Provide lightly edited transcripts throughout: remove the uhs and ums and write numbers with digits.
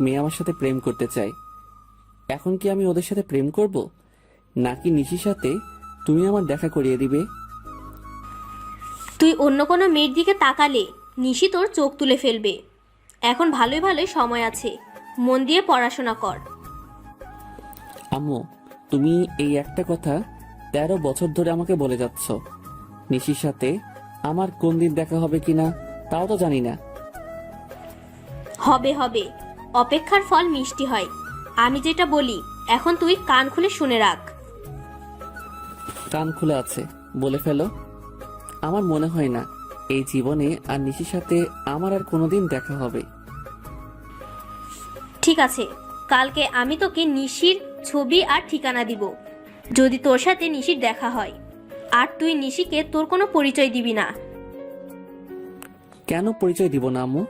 মেয়ে আমার সাথে প্রেম করতে চায়। এখন কি আমি ওদের সাথে প্রেম করব, নাকি নিশির সাথে তুমি আমার দেখা করিয়ে দিবে? তুই অন্য কোনো মেয়ের দিকে তাকালে নিশি তোর চোখ তুলে ফেলবে। এখন ভালোই ভালোই সময় আছে, মন দিয়ে পড়াশোনা কর। আম্মু, তুমি এই একটা কথা 13 বছর ধরে আমাকে বলে যাচ্ছ। নিশির সাথে আমার কোন দিন দেখা হবে কিনা তাও তো জানি না। হবে হবে, অপেক্ষার ফল মিষ্টি হয়। আমি যেটা বলি এখন তুই কান খুলে শুনে রাখ। কান খুলে আছে, বলে ফেলো। আমার মনে হয় না এই জীবনে আর নিশির সাথে আমার আর কোনোদিন দেখা হবে। ঠিক আছে, কালকে আমি তোকে নিশির ছবি আর ঠিকানা দিব। যদি তোর সাথে নিশির দেখা হয়, আর তুই নিশিকে তোর কোনো পরিচয় দিবি না। কেন পরিচয় দিব না আম্মু?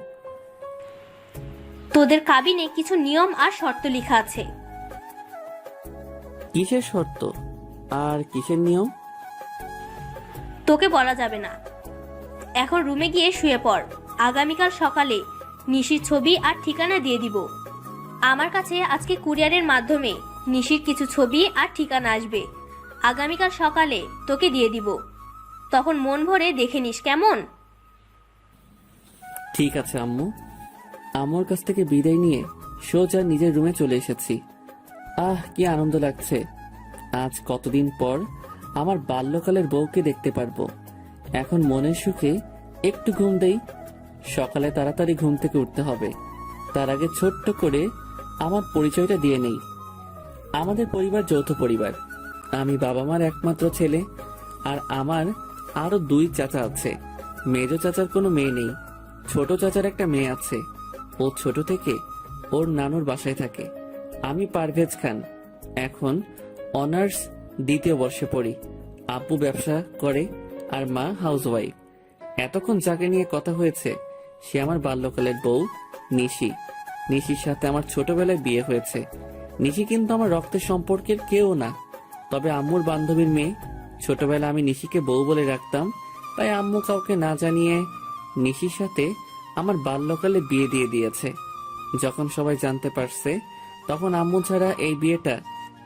তোদের কাবিনে কিছু নিয়ম আর শর্ত লেখা আছে। কিসের শর্ত আর কিসের নিয়ম? তোকে বলা যাবে না। এখন রুমে গিয়ে শুয়ে পড়। আগামীকাল সকালে নিশির ছবি আর ঠিকানা দিয়ে দিব। আমার কাছে আজকে কুরিয়ারের মাধ্যমে নিশির কিছু ছবি আর ঠিকানা আসবে। আগামীকাল সকালে তোকে দিয়ে দিব। তখন মন ভরে দেখে নিস, কেমন? ঠিক আছে আম্মু। আম্মুর কাছ থেকে বিদায় নিয়ে সোজা নিজের রুমে চলে এসেছি। কি আনন্দ লাগছে। আজ কতদিন পর আমার বাল্যকালের বউকে দেখতে পারবো। এখন মনের সুখে একটু ঘুম দেই। সকালে তাড়াতাড়ি ঘুম থেকে উঠতে হবে। তার আগে ছোট্ট করে আমার পরিচয়টা দিয়ে নেই। আমাদের পরিবার যৌথ পরিবার। আমি বাবা মার একমাত্র ছেলে, আর আমার আরো 2 চাচা আছে। মেজো চাচার কোনো মেয়ে নেই, ছোট চাচার একটা মেয়ে আছে। ও ছোট থেকে ওর নানুর বাসায় থাকে। আমি পারভেজ খান, এখন অনার্স 2য় বর্ষে পড়ি। আব্বু ব্যবসা করে আর মা হাউসওয়াইফ। এতক্ষণ যাকে নিয়ে কথা হয়েছে সে আমার বাল্যকালের বউ নিশি। নিশির সাথে আমার ছোটবেলায় বিয়ে হয়েছে। নিশি কিন্তু আমার রক্তের সম্পর্কের কেউ না, তবে আম্মুর বান্ধবীর মেয়ে। ছোটবেলা আমি নিশিকে বউ বলে রাখতাম, তাই আম্মু কাউকে না জানিয়ে নিশির সাথে আমার বাল্যকালে বিয়ে দিয়ে দিয়েছে। যখন সবাই জানতে পারছে তখন আম্মু ছাড়া এই বিয়েটা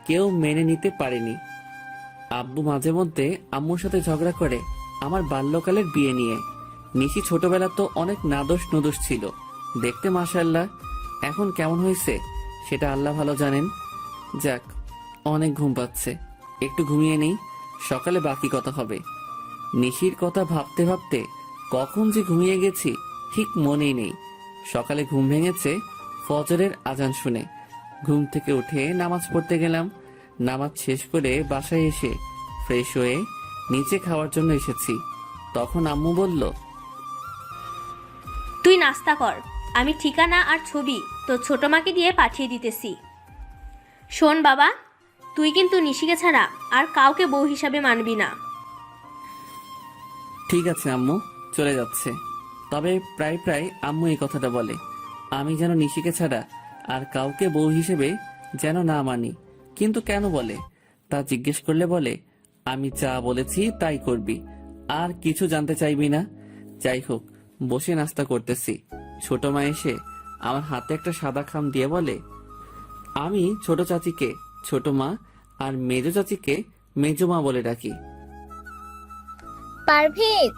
কেউ মেনে নিতে পারেনি। আব্বু মাঝে মধ্যে আম্মুর সাথে ঝগড়া করে আমার বাল্যকালের বিয়ে নিয়ে। নিশি ছোটবেলা তো অনেক নাদোষ নুদোষ ছিল, দেখতে মাশাআল্লাহ। এখন কেমন হয়েছে সেটা আল্লাহ ভালো জানেন। যাক, অনেক ঘুম পাচ্ছে, একটু ঘুমিয়ে নেই, সকালে বাকি কথা হবে। নিশির কথা ভাবতে ভাবতে কখন যে ঘুমিয়ে গেছি ঠিক মনেই নেই। সকালে ঘুম ভেঙেছে ফজরের আজান শুনে। ঘুম থেকে উঠে নামাজ পড়তে গেলাম। নামাজ শেষ করে বাসায় এসে ফ্রেশ হয়ে নিচে খাওয়ার জন্য এসেছি। তখন আম্মু বলল, তুই নাস্তা কর, আমি ঠিকানা আর ছবি তোর ছোট মাকে দিয়ে পাঠিয়ে দিতেছি। শোন বাবা, তুই কিন্তু নিশিকে ছাড়া আর কাউকে বউ হিসাবে মানবি না। ঠিক আছে আম্মু, চলে যাচ্ছে। তবে প্রায় প্রায় আম্মু এই কথাটা বলে, আমি যেন নিশিকে ছাড়া আর কাউকে বউ হিসেবে যেন না মানি। কিন্তু কেন বলে তা জিজ্ঞেস করলে বলে, আমি যা বলেছি তাই করবি, আর কিছু জানতে চাইবি না। যাই হোক, বসে নাস্তা করতেছি। ছোট মা এসে আমার হাতে একটা সাদা খাম দিয়ে বলে, আমি ছোট চাচিকে ছোট মা আর মেজো চাচিকে মেজো মা বলে ডাকি। পারভেজ,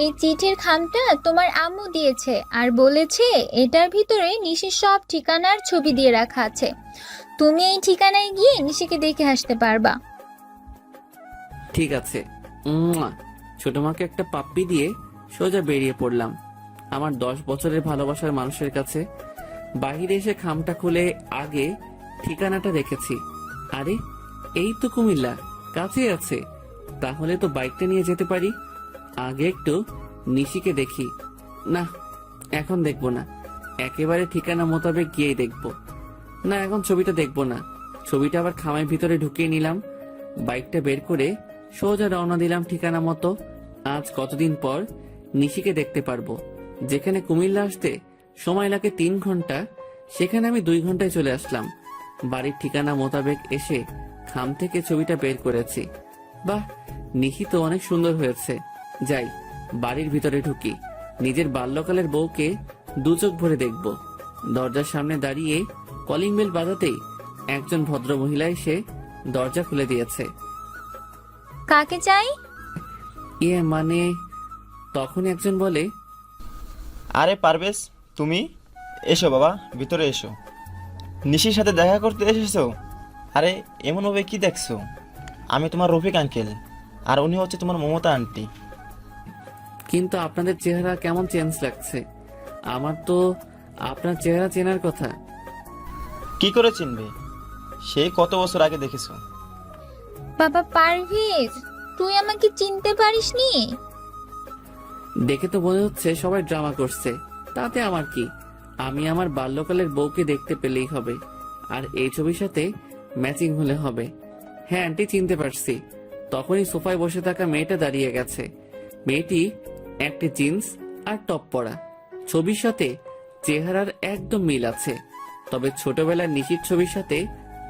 এই চিঠির খামটা তোমার আম্মু দিয়েছে আর বলেছে এটার ভিতরে নিশির সব ঠিকানার ছবি দিয়ে রাখা আছে। তুমি এই ঠিকানায় গিয়ে নিশিকে দেখে আসতে পারবা। ঠিক আছে। উম্মুয়া। ছোট মাকে একটা পাপ্পি দিয়ে সোজা বেরিয়ে পড়লাম আমার 10 বছরের ভালোবাসার মানুষের কাছে। বাহিরে এসে খামটা খুলে আগে ঠিকানাটা রেখেছি। আরে, এই তো কুমিল্লা, কাছে আছে। তাহলে তো বাইকটা নিয়ে যেতে পারি। আগে একটু নিশিকে দেখি। না, এখন দেখবো না, একেবারে ঠিকানা মোতাবেক গিয়েই দেখবো। না, এখন ছবিটা দেখবো না। ছবিটা আবার খামের ভিতরে ঢুকিয়ে নিলাম। বাইকটা বের করে সোজা রওনা দিলাম ঠিকানা মতো। আজ কতদিন পর নিশিকে দেখতে পারবো। যেখানে কুমিল্লা আসতে সময় লাগে 3 ঘন্টা, সেখানে আমি 2 ঘন্টায় চলে আসলাম। বাড়ির ঠিকানা মোতাবেক এসে খাম থেকে ছবিটা বের করেছি। বাহ, নিশি তো অনেক সুন্দর হয়েছে। যাই, বাড়ির ভিতরে ঢুকি, নিজের বাল্যকালের বউকে 2 চোখ ভরে দেখব। দরজার সামনে দাঁড়িয়ে কলিং বেল বাজাতেই একজন ভদ্র মহিলা এসে দরজা খুলে দিয়েছে। কাকে চাই? মানে তখন একজন বলে, আরে পারভেজ, তুমি এসো বাবা, ভিতরে এসো। নিশির সাথে দেখা করতে এসেছো? আরে এমনভাবে কি দেখছো? আমি তোমার রফিক আঙ্কেল, আর উনি হচ্ছে তোমার মমতা আন্টি। কিন্তু আপনাদের চেহারা কেমন চেঞ্জ লাগছে। আমার তো আপনার চেহারা চেনার কথা। কি করে চিনবে? সেই কত বছর আগে দেখেছো। বাবা পারভেজ, তুই আমাকে চিনতে পারিসনি? দেখে তো মনে হচ্ছে সবাই ড্রামা করছে, তাতে আমার কি? আমি আমার বাল্যকালের বউকে দেখতে পেলেই হবে, আর এই ছবির সাথে ম্যাচিং হলে হবে। হ্যাঁ আন্টি, চিনতে পারছি। তখনই সোফায় বসে থাকা মেয়েটা দাঁড়িয়ে গেছে। মেয়েটি একটা জিন্স আর টপ পরা। ছবির সাথে চেহারার একদম মিল আছে, তবে ছোটবেলার নিশির ছবির সাথে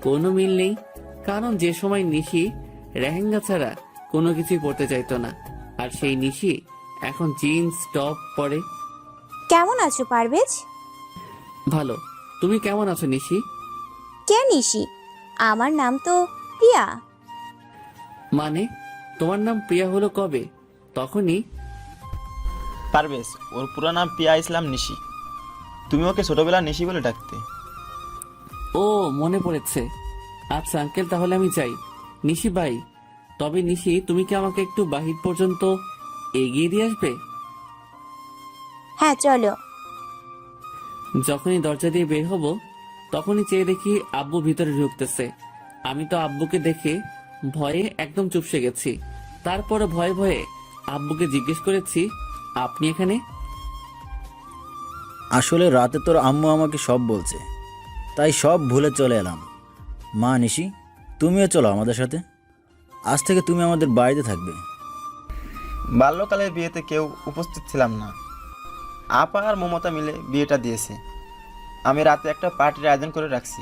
কোনো মিল নেই। কারণ যে সময় নিশি লেহেঙ্গা ছাড়া কোনো কিছুই পরতে চাইতো না, আর সেই নিশি এখন জিন্স টপ পরে। কেমন আছো পারভেজ? ভালো। তুমি কেমন আছো নিশি? কে নিশি? আমার নাম তো প্রিয়া। মানে তোমার নাম প্রিয়া হলো কবে? তখনই পারভেজ, ওর পুরো নাম পিয়া ইসলাম নিশি। তুমি ওকে ছোটবেলা নিশি বলে ডাকতে। ও মনে পড়েছে। আচ্ছা আঙ্কেল, তাহলে আমি যাই। নিশি ভাই, তবে নিশি তুমি কি আমাকে একটু বাহির পর্যন্ত এগিয়ে দিয়ে আসবে? হ্যাঁ চলো। যখনই দরজা দিয়ে বের হব তখনই চেয়ে দেখি আব্বু ভিতরে ঢুকতেছে। আমি তো আব্বুকে দেখে ভয়ে একদম চুপসে গেছি। তারপরে ভয়ে ভয়ে আব্বুকে জিজ্ঞেস করেছি, আপনি এখানে? আসলে রাতে তোর আম্মু আমাকে সব বলছে, তাই সব ভুলে চলে এলাম। মা নিশি, তুমিও চলো আমাদের সাথে। আজ থেকে তুমি আমাদের বাড়িতে থাকবে। বাল্যকালের বিয়েতে কেউ উপস্থিত ছিলাম না। আপা আর মমতা মিলে বিয়েটা দিয়েছে। আমি রাতে একটা পার্টির আয়োজন করে রাখছি,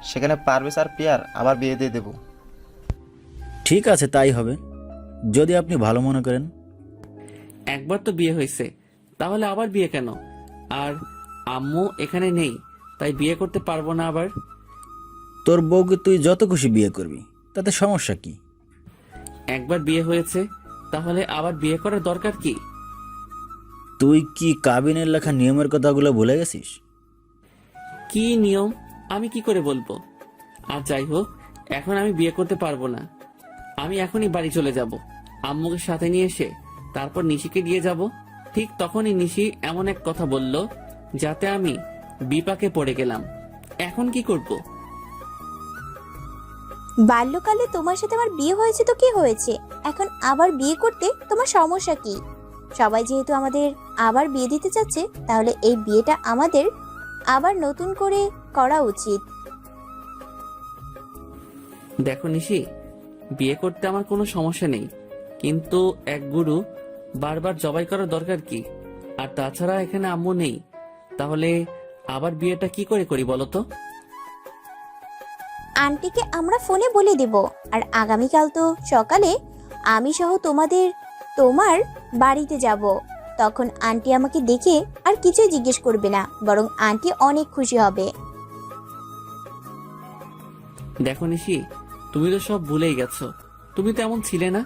সেখানে পারভেজ আর পিয়ার আবার বিয়ে দিয়ে দেবো। ঠিক আছে, তাই হবে, যদি আপনি ভালো মনে করেন। একবার তো বিয়ে হয়েছে, তাহলে আবার বিয়ে কেন? আর আম্মু এখানে নেই, তাই বিয়ে করতে পারবো না আবার? তোর বউকে তুই যত খুশি বিয়ে করবি, তাতে সমস্যা কি? একবার বিয়ে হয়েছে, তাহলে আবার বিয়ে করার দরকার কি? তুই কি কাবিনের লেখা নিয়মের কথাগুলো ভুলে গেছিস? কি নিয়ম আমি কি করে বলবো? আর যাই হোক, এখন আমি বিয়ে করতে পারবো না। আমি এখনই বাড়ি চলে যাব। আম্মুকে সাথে নিয়ে এসে তারপর নিশিকে দিয়ে যাব। ঠিক তখনই নিশি এমন এক কথা বলল যাতে আমি বিপাকে পড়ে গেলাম। এখন কি করব? বাল্যকালে তোমার সাথে আমার বিয়ে হয়েছে তো কি হয়েছে, এখন আবার বিয়ে করতে তোমার সমস্যা কি? সবাই যেহেতু আমাদের আবার বিয়ে দিতে চাচ্ছে, তাহলে এই বিয়েটা আমাদের আবার নতুন করে করা উচিত। দেখো নিশি, বিয়ে করতে আমার কোনো সমস্যা নেই, কিন্তু এক গুরু বারবার জবাই করার দরকার কি? আর তাছাড়া এখানে আম্মু নেই, তাহলে আবার বিয়েটা কি করে করি বলো তো? আন্টিকে আমরা ফোনে বলে দেব, আর আগামীকাল তো সকালে আমি সহ তোমার বাড়িতে যাব। তখন আন্টি আমাকে দেখে আর কিছুই জিজ্ঞেস করবে না, বরং আন্টি অনেক খুশি হবে। দেখো নিশি, তুমি তো সব ভুলেই গেছো। তুমি তো এমন ছিলে না।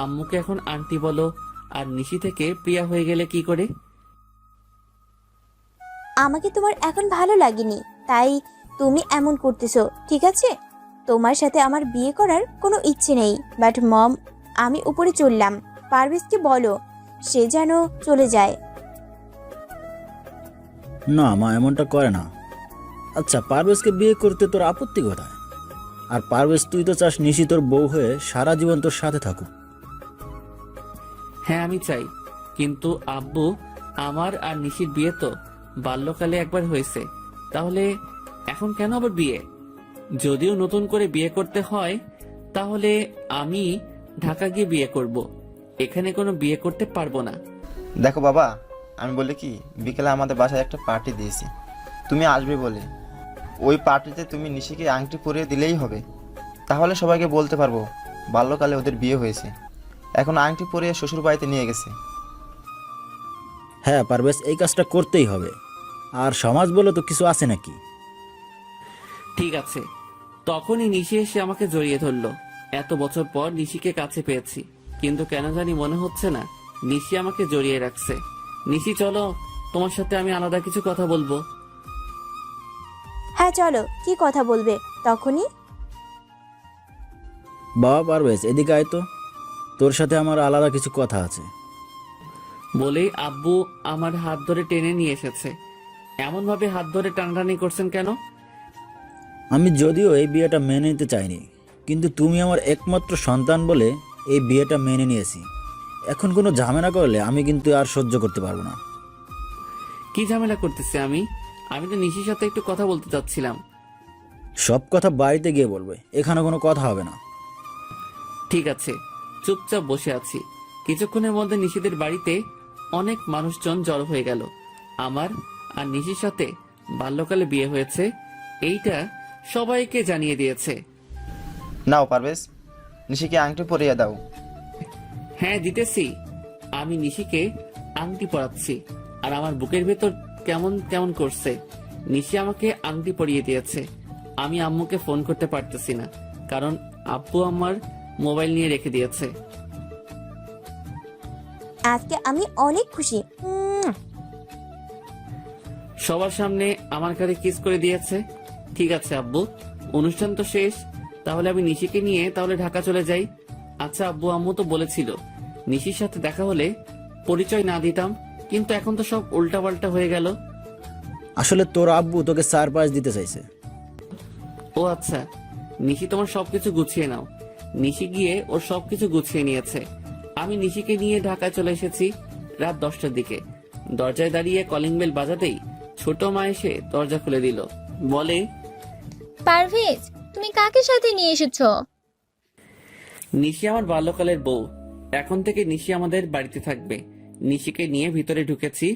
আম্মুকে এখন আন্টি বলো, আর নিশি থেকে প্রিয়া হয়ে গেলে কি করে? আমাকে তোমার এখন ভালো লাগেনি, তাই তুমি এমন করতেছো, ঠিক আছে? তোমার সাথে আমার বিয়ে করার কোনো ইচ্ছে নেই। বাট মম, আমি উপরে চললাম। পারভেজকে বলো সে যেন চলে যায়। না মা, এমনটা করে না। আচ্ছা, পারভেজকে বিয়ে করতে তোর আপত্তি কোথায়? আর পারভেজ, তুই তো চাস নিশি তোর বউ হয়ে সারা জীবন তোর সাথে থাকুক। হ্যাঁ আমি চাই, কিন্তু আব্বু, আমার আর নিশির বিয়ে তো বাল্যকালে একবার হয়েছে, তাহলে এখন কেন আবার বিয়ে? যদিও নতুন করে বিয়ে করতে হয়, তাহলে আমি ঢাকা গিয়ে বিয়ে করব। এখানে কোনো বিয়ে করতে পারবো না। দেখো বাবা, আমি বলি কি, বিকেলে আমাদের বাসায় একটা পার্টি দিয়েছি, তুমি আসবে বলে। ওই পার্টিতে তুমি নিশিকে আংটি পরিয়ে দিলেই হবে, তাহলে সবাইকে বলতে পারবো বাল্যকালে ওদের বিয়ে হয়েছে। এখন আংটি পরিয়ে শ্বশুর বাড়িতে নিয়ে গেছে। হ্যাঁ পারভেজ, এই কাজটা করতেই হবে। আর সমাজ বলে তো কিছু আছে নাকি? ঠিক আছে। তখনই নিশি এসে আমাকে জড়িয়ে ধরলো। এত বছর পর নিশিকে কাছে পেয়েছি, কিন্তু কেন জানি মনে হচ্ছে না নিশি আমাকে জড়িয়ে রাখছে। নিশি চলো, তোমার সাথে আমি আলাদা কিছু কথা বলবো। হ্যাঁ চলো, কি কথা বলবে? তখনই বাবা পারভেজ, এদিকে আয় তো, তোর সাথে আমার আলাদা কিছু কথা আছে। বলেই আব্বু আমার হাত ধরে টেনে নিয়ে এসেছে। এমন ভাবে হাত ধরে টানাটানি করছেন কেন? আমি যদিও এই বিয়েটা মেনে নিতে চাইনি, কিন্তু তুমি আমার একমাত্র সন্তান বলে এই বিয়েটা মেনে নিয়েছি। এখন কোনো ঝামেলা করলে আমি কিন্তু আর সহ্য করতে পারবো না। কি ঝামেলা করতেছে আমি? আমি তো নিশির সাথে একটু কথা বলতে চাচ্ছিলাম। সব কথা বাড়িতে গিয়ে বলবে, এখানে কোনো কথা হবে না। ঠিক আছে, চুপচাপ বসে আছি। কিছুক্ষণের মধ্যে নিশিদের বাড়িতে অনেক মানুষজন জড়ো হয়ে গেল। আমার আর নিশির সাথে বাল্যকালে বিয়ে হয়েছে এইটা সবাইকে জানিয়ে দিয়েছে। নাও পারভেজ, নিশিকে আংটি পরিয়ে দাও। হ্যাঁ দিতেছি। আমি নিশিকে আংটি পরাচ্ছি, আর আমার বুকের ভেতর কেমন কেমন করছে। নিশি আমাকে আংটি পরিয়ে দিয়েছে। আমি আম্মুকে ফোন করতে পারতেছি না, কারণ আব্বু আমার মোবাইল নিয়ে রেখে দিয়েছে। আজকে আমি অনেক খুশি। সবার সামনে আমার কাছে কিস করে দিয়েছে। ঠিক আছে আব্বু, অনুষ্ঠান তো শেষ, তাহলে আমি নিশিকে নিয়ে তাহলে ঢাকা চলে যাই। আচ্ছা আব্বু, আম্মু তো বলেছিল নিশির সাথে দেখা হলে পরিচয় না দিতাম, কিন্তু এখন তো সব উল্টাপাল্টা হয়ে গেল। আসলে তোর আব্বু তোকে সারপ্রাইজ দিতে চাইছে। ও আচ্ছা, নিশি তোমার সবকিছু গুছিয়ে নাও। নিশি গিয়ে ওর সবকিছু গুছিয়ে নিয়েছে। আমি নিশিকে নিয়ে ঢাকায় চলে এসেছি রাত 10টার দিকে। দরজায় দাঁড়িয়ে কলিং বেল বাজাতেই ছোট মা এসে দরজা খুলে দিল। বলে, পারভেজ, তুমি কাকে সাথে নিয়ে এসেছো? নিশি আমার বাল্যকালের বউ। এখন থেকে নিশি আমাদের বাড়িতে থাকবে। নিশিকে নিয়ে ভিতরে ঢুকেছি,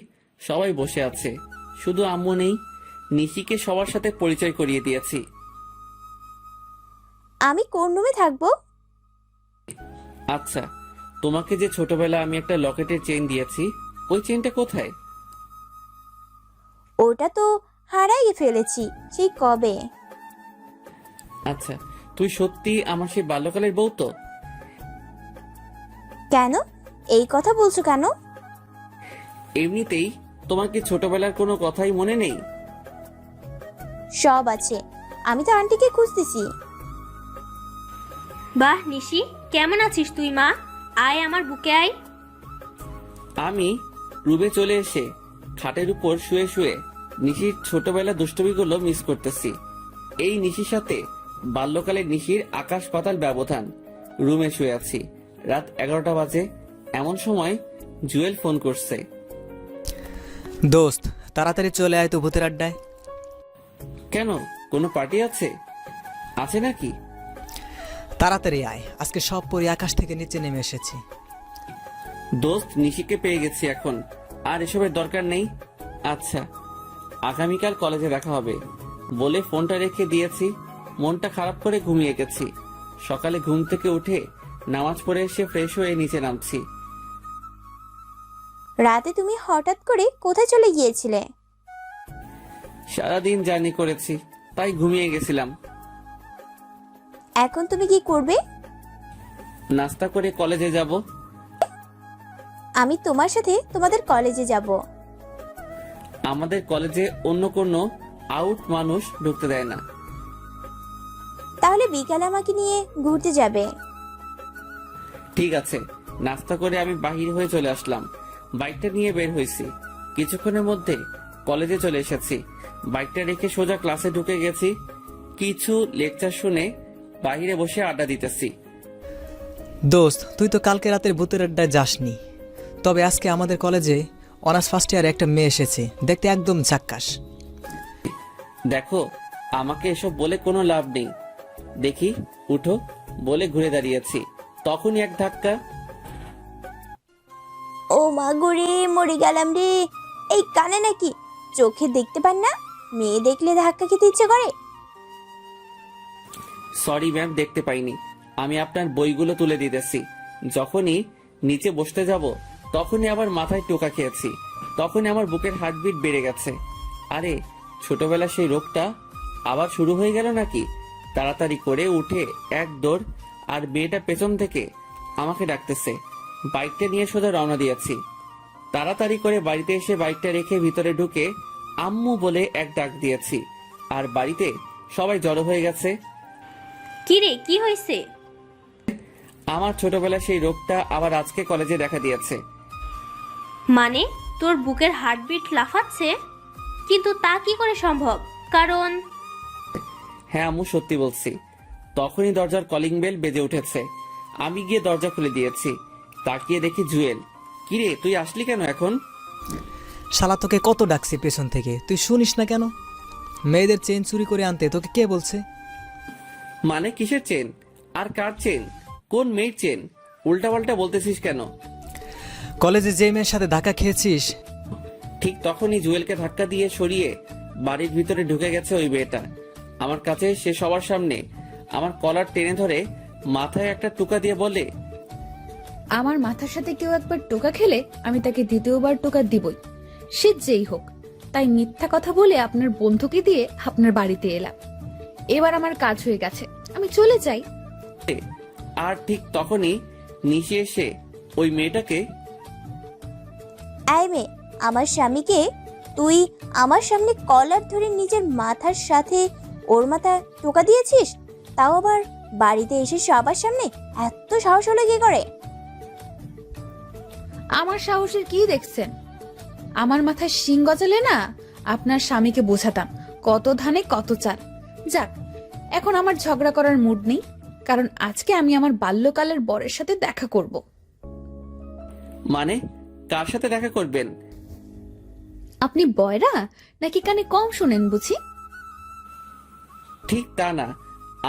সবাই বসে আছে, শুধু আম্মু নেই। নিশিকে সবার সাথে পরিচয় করিয়ে দিয়েছি। আমি কোন রুমে থাকবো? আচ্ছা, তোমাকে যে ছোটবেলা আমি একটা লকেটের চেইন দিয়েছি, ওই চেইনটা কোথায়? ওটা তো হারাই ফেলেছি সেই কবে। আচ্ছা, তুই সত্যি আমার সেই বাল্যকালের বউ তো? কেন এই কথা বলছো কেন? এমনিতেই। তোমার কি ছোটবেলার কোনো কথাই মনে নেই? সব আছে, আমি তো আন্টিকে খুঁজতেছি। বাহ নিশি, কেমন আছিস তুই মা? আয় আমার বুকে আয়। আমি রুমে চলে এসে খাটের উপর শুয়ে শুয়ে নিশির ছোটবেলা দুষ্টমিগুলো মিস করতেছি। এই নিশির সাথে বাল্যকালের নিশির আকাশ পাতাল ব্যবধান। রুমে শুয়ে আছি, রাত 11টা বাজে। এমন সময় জুয়েল ফোন করছে। দোস্ত, তাড়াতাড়ি চলে আয় তো ভূতের আড্ডায়। কেন, কোনো পার্টি আছে? আছে নাকি? তাড়াতাড়ি আয়, আজকে সব পরি আকাশ থেকে নিচে নেমে এসেছি। দোস্ত, নিশিকে পেয়ে গেছি, এখন আর এসবের দরকার নেই। আচ্ছা, আগামীকাল কলেজে দেখা হবে বলে ফোনটা রেখে দিয়েছি। মনটা খারাপ করে ঘুমিয়ে গেছি। সকালে ঘুম থেকে উঠে নামাজ পড়ে এসে ফ্রেশ হয়ে নিচে নামছি। রাতে তুমি হঠাৎ করে কোথায় চলে গিয়েছিলে? সারাদিন জার্নি করেছি, তাই ঘুমিয়ে গেছিলাম। এখন তুমি কি করবে? নাস্তা করে কলেজে যাব। আমি তোমার সাথে তোমাদের কলেজে যাব। আমাদের কলেজে অন্য কোনো আউট মানুষ ঢুকতে দেয় না। তাহলে বিকালে আমাকে নিয়ে ঘুরতে যাবে। ঠিক আছে। নাস্তা করে আমি বাহির হয়ে চলে আসলাম। বাইকটা নিয়ে বের হয়েছি। কিছুক্ষণের মধ্যে কলেজে চলে এসেছি। বাইকটা রেখে সোজা ক্লাসে ঢুকে গেছি। কিছু লেকচার শুনে বাইরে বসে আড্ডা দিতেছি। দোস্ত, তুই তো কালকে রাতের ভূতের আড্ডায় যাসনি, তবে আজকে আমাদের কলেজে অনার্স ফার্স্ট ইয়ারে একটা মেয়ে এসেছে, দেখতে একদম ঝাক্কাস। দেখো, আমাকে এসব বলে কোনো লাভ নেই। দেখি, উঠো বলে ঘুরে দাঁড়িয়েছি, তখনই এক ধাক্কা। ও মা গো রে, মরে গেলাম রে। এই কানে নাকি চোখে দেখতে পান না? মেয়ে দেখলে ধাক্কা খেতে ইচ্ছে করে। সরি ম্যাম, দেখতে পাইনি। আমি আপনার বইগুলো তুলে দিতেছি। যখনই নিচে বসতে যাব তখনই আবার মাথায় টোকা খেয়েছি। তখনই আমার বুকের হার্টবিট বেড়ে গেছে। আরে ছোটবেলা সেই রোগটা আবার শুরু হয়ে গেল নাকি? তাড়াতাড়ি করে উঠে এক দৌড়, আর মেয়েটা পেছন থেকে আমাকে ডাকতেছে। বাইকটা নিয়ে সোজা রওনা দিয়েছি। তাড়াতাড়ি করে বাড়িতে এসে বাইকটা রেখে ভিতরে ঢুকে আম্মু বলে এক ডাক দিয়েছি, আর বাড়িতে সবাই জড়ো হয়ে গেছে। কি রে, কি হয়েছে? আমার ছোটবেলা সেই রোগটা আবার আজকে কলেজে দেখা দিয়েছে। মানে তোর বুকের হার্টবিট লাফাচ্ছে? কিন্তু তা কি করে সম্ভব? কারণ হ্যাঁ আম্মু, সত্যি বলছি। তখনই দরজার কলিং বেল বেজে উঠেছে। আমি গিয়ে দরজা খুলে দিয়েছি। তাকিয়ে দেখি জুয়েল। কিরে, তুই আসলি কেন এখন? শালা তোকে কত ডাকছি পেছন থেকে, তুই শুনিস না কেন? মেয়েদের চেন চুরি করে আনতে তোকে কে বলছে? মানে কিসের চেন? আর কার চেন? কোন মেয়ের চেন? উল্টাপাল্টা বলতেছিস কেন? কলেজে যে মেয়ের সাথে ধাক্কা খেয়েছিস, ঠিক তখনই জুয়েলকে ধাক্কা দিয়ে সরিয়ে বাড়ির ভিতরে ঢুকে গেছে ওই মেয়েটা। আমার কাছে সে সবার সামনে আমার কলার টেনে ধরে মাথায় একটা টোকা দিয়ে বলে, আমার মাথার সাথে কেউ একবার টোকা খেলে আমি তাকে দ্বিতীয়বার টোকা দিবই, সে যেই হোক। তাই মিথ্যা কথা বলে আপনার বন্ধুকে দিয়ে আপনার বাড়িতে এলাম। এবার আমার কাজ হয়ে গেছে, আমি চলে যাই। আর ঠিক তখনই নিশি এসে ওই মেয়েটাকে, এই মেয়ে, আমার স্বামীকে তুই আমার সামনে কলার ধরে নিজের মাথার সাথে ওর মাথা টোকা দিয়েছিস, তাও আবার বাড়িতে এসে সবার সামনে? এত সাহস হলো কি করে? আমার সাহসের কি দেখছেন? আমার মাথায় শিং গজালে না আপনার স্বামীকে বোঝাতাম কত ধানে কত চাল। যাক, এখন আমার ঝগড়া করার মুড নেই, কারণ আজকে আমি আমার বাল্যকালের বরের সাথে দেখা করব। মানে কার সাথে দেখা করবেন? আপনি বয়রা নাকি কানে কম শোনেন বুঝি? ঠিক তা না,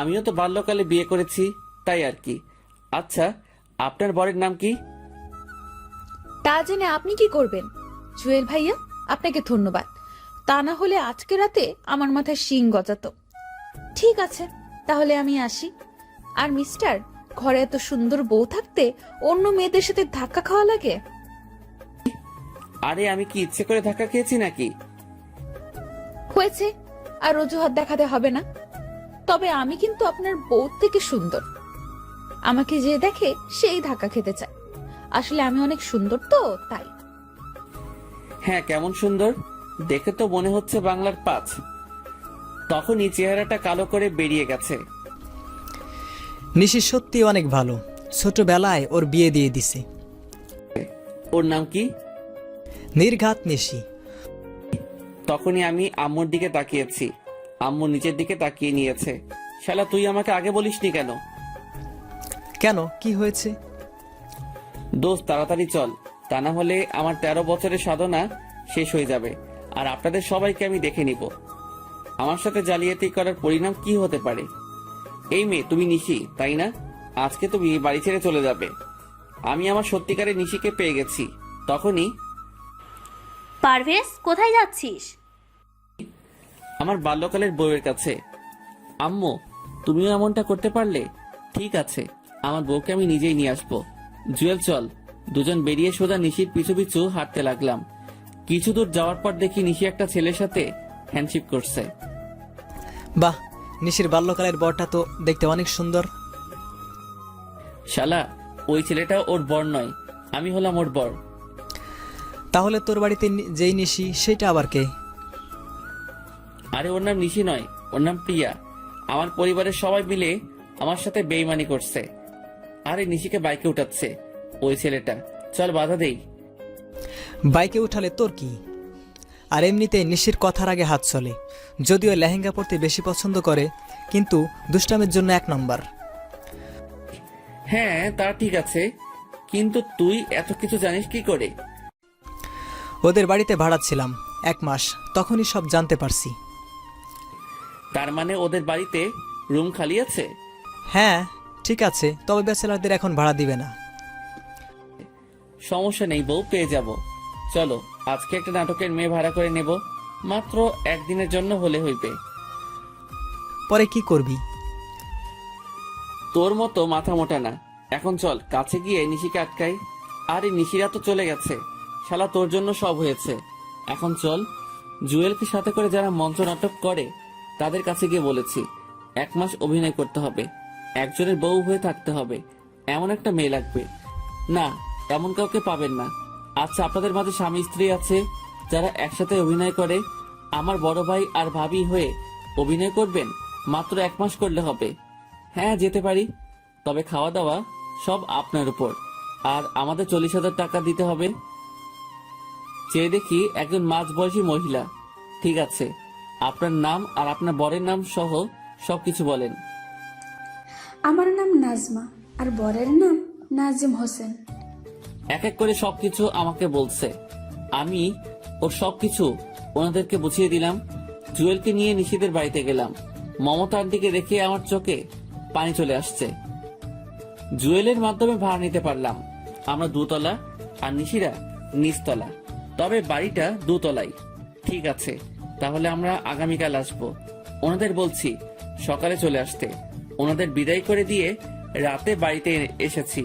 আমিও তো বাল্যকালে বিয়ে করেছি, তাই আর কি। আচ্ছা, আপনার বরের নাম কি? তা জেনে আপনি কি করবেন? জুয়েল ভাইয়া, আপনাকে ধন্যবাদ। তা না হলে আজকে রাতে আমার মাথায় শিং গজাতো। ঠিক আছে, তাহলে আমি আসি। আর মিস্টার, ঘরে এত সুন্দর বউ থাকতে অন্য মেয়েদের সাথে ধাক্কা খাওয়া লাগে? আরে আমি কি ইচ্ছে করে ধাক্কা খেয়েছি নাকি? হয়েছে, আর অজুহাত দেখাতে হবে না। তবে আমি কিন্তু আপনার বউ থেকে সুন্দর। আমাকে যে দেখে সেই ধাক্কা খেতে চায়। আসলে আমি অনেক সুন্দর তো, তাই। হ্যাঁ, কেমন সুন্দর! দেখে তো মনে হচ্ছে বাংলার 5। তখনই চেহারাটা কালো করে বেরিয়ে গেছে। নিশি সত্যি অনেক ভালো, ছোটবেলায় ওর বিয়ে দিয়ে দিছে। ওর নাম কি? নির্ঘাত নিশি। তখনই আমি আম্মুর দিকে তাকিয়েছি। আম্মু নিচের দিকে তাকিয়ে নিয়েছে। শালা, তুই আমাকে আগে বলিসনি কেন? কেন, কি হয়েছে? দোস্ত, তাড়াতাড়ি চল, তা না হলে আমার 13 বছরের সাধনা শেষ হয়ে যাবে, আর আপনাদের সবাইকে আমি দেখে নিব। আমার সাথে জালিয়াতি করার পরিণাম কি হতে পারে? এই মেয়ে, তুমি নিশি তাই না? আজকে তুমি বাড়ি ছেড়ে চলে যাবে। আমি আমার সত্যিকারের নিশিকে পেয়ে গেছি। তখনই, পারভেজ, কোথায় যাচ্ছিস? আমার বাল্যকালের বউয়ের কাছে। আম্মু, তুমিও এমনটা করতে পারলে? ঠিক আছে, আমার বউকে আমি নিজেই নিয়ে আসবো। জুয়েল, চল। দুজন বেরিয়ে সোজা নিশির পিছু পিছু হাঁটতে লাগলাম। কিছু দূর যাওয়ার পর দেখি নিশি একটা ছেলের সাথে হ্যান্ডশিপ করছে। বাহ, নিশির বাল্যকালের বরটা তো দেখতে অনেক সুন্দর। শালা, ওই ছেলেটা ওর বর নয়, আমি হলাম ওর বর। তাহলে তোর বাড়িতে যেই নিশি সেটা আবার কে? আরে ওর নাম নিশি নয়, ওর নাম প্রিয়া। আমার পরিবারের সবাই মিলে আমার সাথে বেইমানি করছে। আরে নিশিকে বাইকে উঠাচ্ছে ওই ছেলেটা। চল বাধা দেই। বাইকে উঠালে তোর কি? আর এমনিতে নিশির কথার আগে হাত চলে। যদিও লেহেঙ্গা পরতে বেশি পছন্দ করে, কিন্তু দুষ্টামের জন্য 1 নম্বর। হ্যাঁ, তা ঠিক আছে, কিন্তু তুই এত কিছু জানিস কি করে? ওদের বাড়িতে ভাড়া ছিলাম 1 মাস, তখনই সব জানতে পারছি। তার মানে ওদের বাড়িতে রুম খালি আছে? হ্যাঁ ঠিক আছে, তবে ব্যাচেলারদের এখন ভাড়া দিবে না। সমস্যা নেই বউ, পেয়ে যাব। চলো, আজকে একটা নাটকের মেয়ে ভাড়া করে নেব, মাত্র 1 দিনের জন্য হলে হইবে। পরে কি করবি? তোর মতো মাথা মোটা না। এখন চল কাছে গিয়ে নিশিকে আটকাই। আরে নিশিরা তো চলে গেছে। শালা, তোর জন্য সব হয়েছে। এখন চল। জুয়েলকে সাথে করে যারা মঞ্চ নাটক করে তাদের কাছে গিয়ে বলেছি 1 মাস অভিনয় করতে হবে, একজনের বউ হয়ে থাকতে হবে, এমন একটা মেয়ে লাগবে। না, এমন কাউকে পাবেন না। আচ্ছা, আপনাদের মাঝে স্বামী স্ত্রী আছে যারা একসাথে অভিনয় করে? আমার বড় ভাই আর ভাবি হয়ে অভিনয় করবেন? মাত্র 1 মাস করলে হবে। হ্যাঁ, যেতে পারি, তবে খাওয়া দাওয়া সব আপনার উপর, আর আমাদের 40,000 টাকা দিতে হবে। চেয়ে দেখি একজন মাঝবয়সী মহিলা। ঠিক আছে, আপনার নাম আর আপনার বরের নাম সহ সবকিছু বলেন। আমার নাম নাজমা আর বরের নাম নাজিম হোসেন। এক এক করে সবকিছু আমাকে বলছে। আমি ওর সবকিছু ওনাদেরকে বুঝিয়ে দিলাম। জুয়েলকে নিয়ে নিশিদের বাড়িতে গেলাম। মমতা আন্টিকে দেখে আমার চোখে পানি চলে আসছে। জুয়েলের মাধ্যমে ভাড়া নিতে পারলাম। আমরা 2 তলা আর নিশিরা নিচতলা, তবে বাড়িটা 2 তলায়। ঠিক আছে, তাহলে আমরা আগামীকাল আসবো। ওনাদের বলছি সকালে চলে আসতে। ওনাদের বিদায় করে দিয়ে রাতে বাড়িতে এসেছি।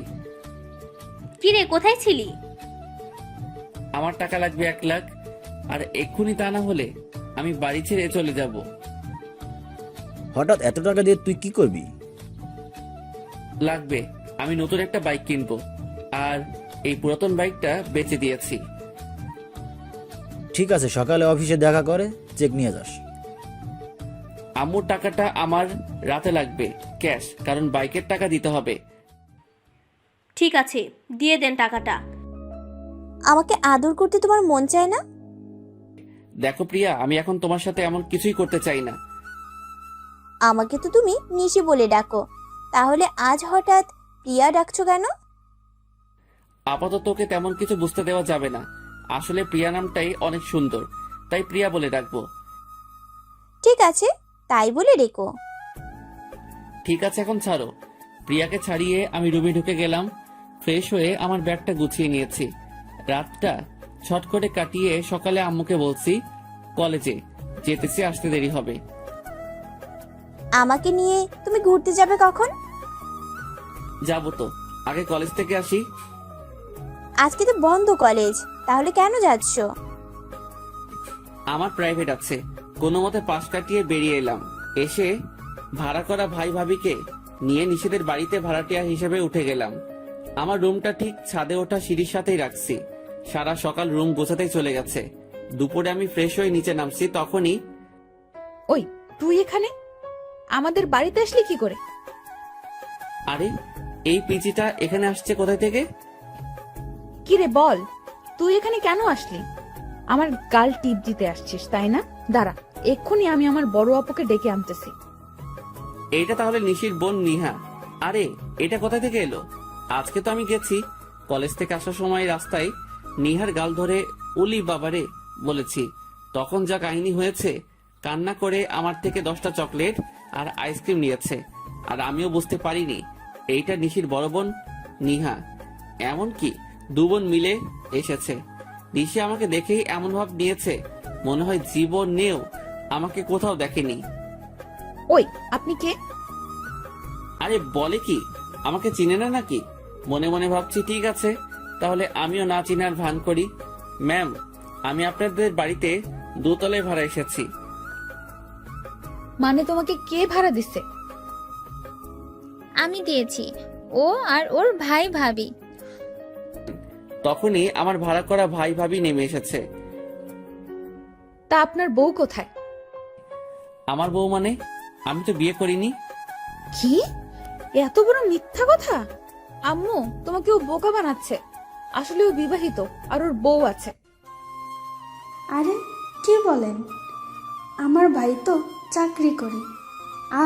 কিরে, কোথায় ছিলি? আমার টাকা লাগবে 1 লাখ, আর এক্ষুনি তা না হলে আমি বাড়ি ছেড়ে চলে যাব। হঠাৎ এত টাকা দিয়ে তুই কি করবি? লাগবে, আমি নতুন একটা বাইক কিনবো, আর এই পুরাতন বাইকটা বেচে দিয়েছি। ঠিক আছে, সকালে অফিসে দেখা করে চেক নিয়ে যাস। আম্মুর টাকাটা আমার রাতে লাগবে ক্যাশ, কারণ বাইকের টাকা দিতে হবে। ঠিক আছে, দিয়ে দেন টাকাটা। আমাকে আদর করতে তোমার মন চায় না? দেখো প্রিয়া, আমি এখন তোমার সাথে এমন কিছুই করতে চাই না। আমাকে তো তুমি নিশি বলে ডাকো, তাহলে আজ হঠাৎ প্রিয়া ডাকছো কেন? আপাতত তোকে তেমন কিছু বুঝতে দেওয়া যাবে না। আসলে প্রিয়া নামটাই অনেক সুন্দর, তাই প্রিয়া বলে ডাকবো। ঠিক আছে, তাই বলে ডেকো। ঠিক আছে, এখন ছাড়ো। প্রিয়াকে ছাড়িয়ে আমি রুমে ঢুকে গেলাম। ফ্রেশ হয়ে আমার ব্যাগটা গুছিয়ে নিয়েছি। রাতটা ছট করে কাটিয়ে সকালে আম্মুকে বলছি কলেজে যেতেছি, আসতে দেরি হবে। আমাকে নিয়ে তুমি ঘুরতে যাবে কখন? যাবো তো, আগে কলেজ থেকে আসি। আজকে তো বন্ধ কলেজ, তাহলে কেন যাচ্ছ? আমার প্রাইভেট আছে, কোনো মতে পাশ কাটিয়ে বেরিয়ে এলাম। এসে ভাড়া করা ভাই ভাবিকে নিয়ে নিশিদের বাড়িতে ভাড়াটিয়া হিসেবে উঠে গেলাম। আমার রুমটা ঠিক ছাদে ওঠা সিঁড়ির সাথেই রাখছি। সারা সকাল রুম গোছাতেই চলে গেছে। দুপুরে আমি ফ্রেশ হয়ে নিচে নামছি, তখনই ওই, তুই এখানে আমাদের বাড়িতে আসলি কি করে? আরে, এই পিজিটা এখানে আসছে কোথায় থেকে? কি রে বল, তুই এখানে কেন আসলি? আমার গাল টিপ দিতে আসছিস তাই না? দাঁড়া, এক্ষুনি আমি আমার বড় আপুকে ডেকে আনতেছি। এইটা তাহলে নিশির বোন নিহা। আরে, এটা কোথা থেকে এলো? আজকে তো আমি গেছি কলেজ থেকে আসার সময় রাস্তায় নিহার গাল ধরে উলি বাবারে বলেছি। তখন যা কাহিনী হয়েছে, কান্না করে আমার থেকে 10টা চকলেট আর আইসক্রিম নিয়েছে, আর আমিও বুঝতে পারিনি এইটা নিশির বড় বোন নিহা। এমনকি 2 বোন মিলে এসেছে। নিশি আমাকে দেখেই এমন ভাব নিয়েছে মনে হয় জীবনেও আমাকে কোথাও দেখেনি। ওই, আপনি কে? আরে বলে কি, আমাকে চিনে না নাকি? মনে মনে ভাবছি ঠিক আছে, তাহলে আমিও না চিনার ভান করি। ম্যাম, আমি আপনাদের বাড়িতে 2 তলায় ভাড়া এসেছি। মানে তোমাকে কে ভাড়া দিচ্ছে? আমি দিয়েছি, ও আর ওর ভাই ভাবি। তখনই আমার ভাড়া করা ভাই ভাবি নেমে এসেছে। তা আপনার বউ কোথায়? আমার বউ মানে? আমি তো বিয়ে করিনি। কি এত বড় মিথ্যা কথা! আম্মু, তোমাকে ও বোকা বানাচ্ছে। আসলে ও বিবাহিত আর ওর বউ আছে। আরে কি বলেন? আমার ভাই তো চাকরি করে,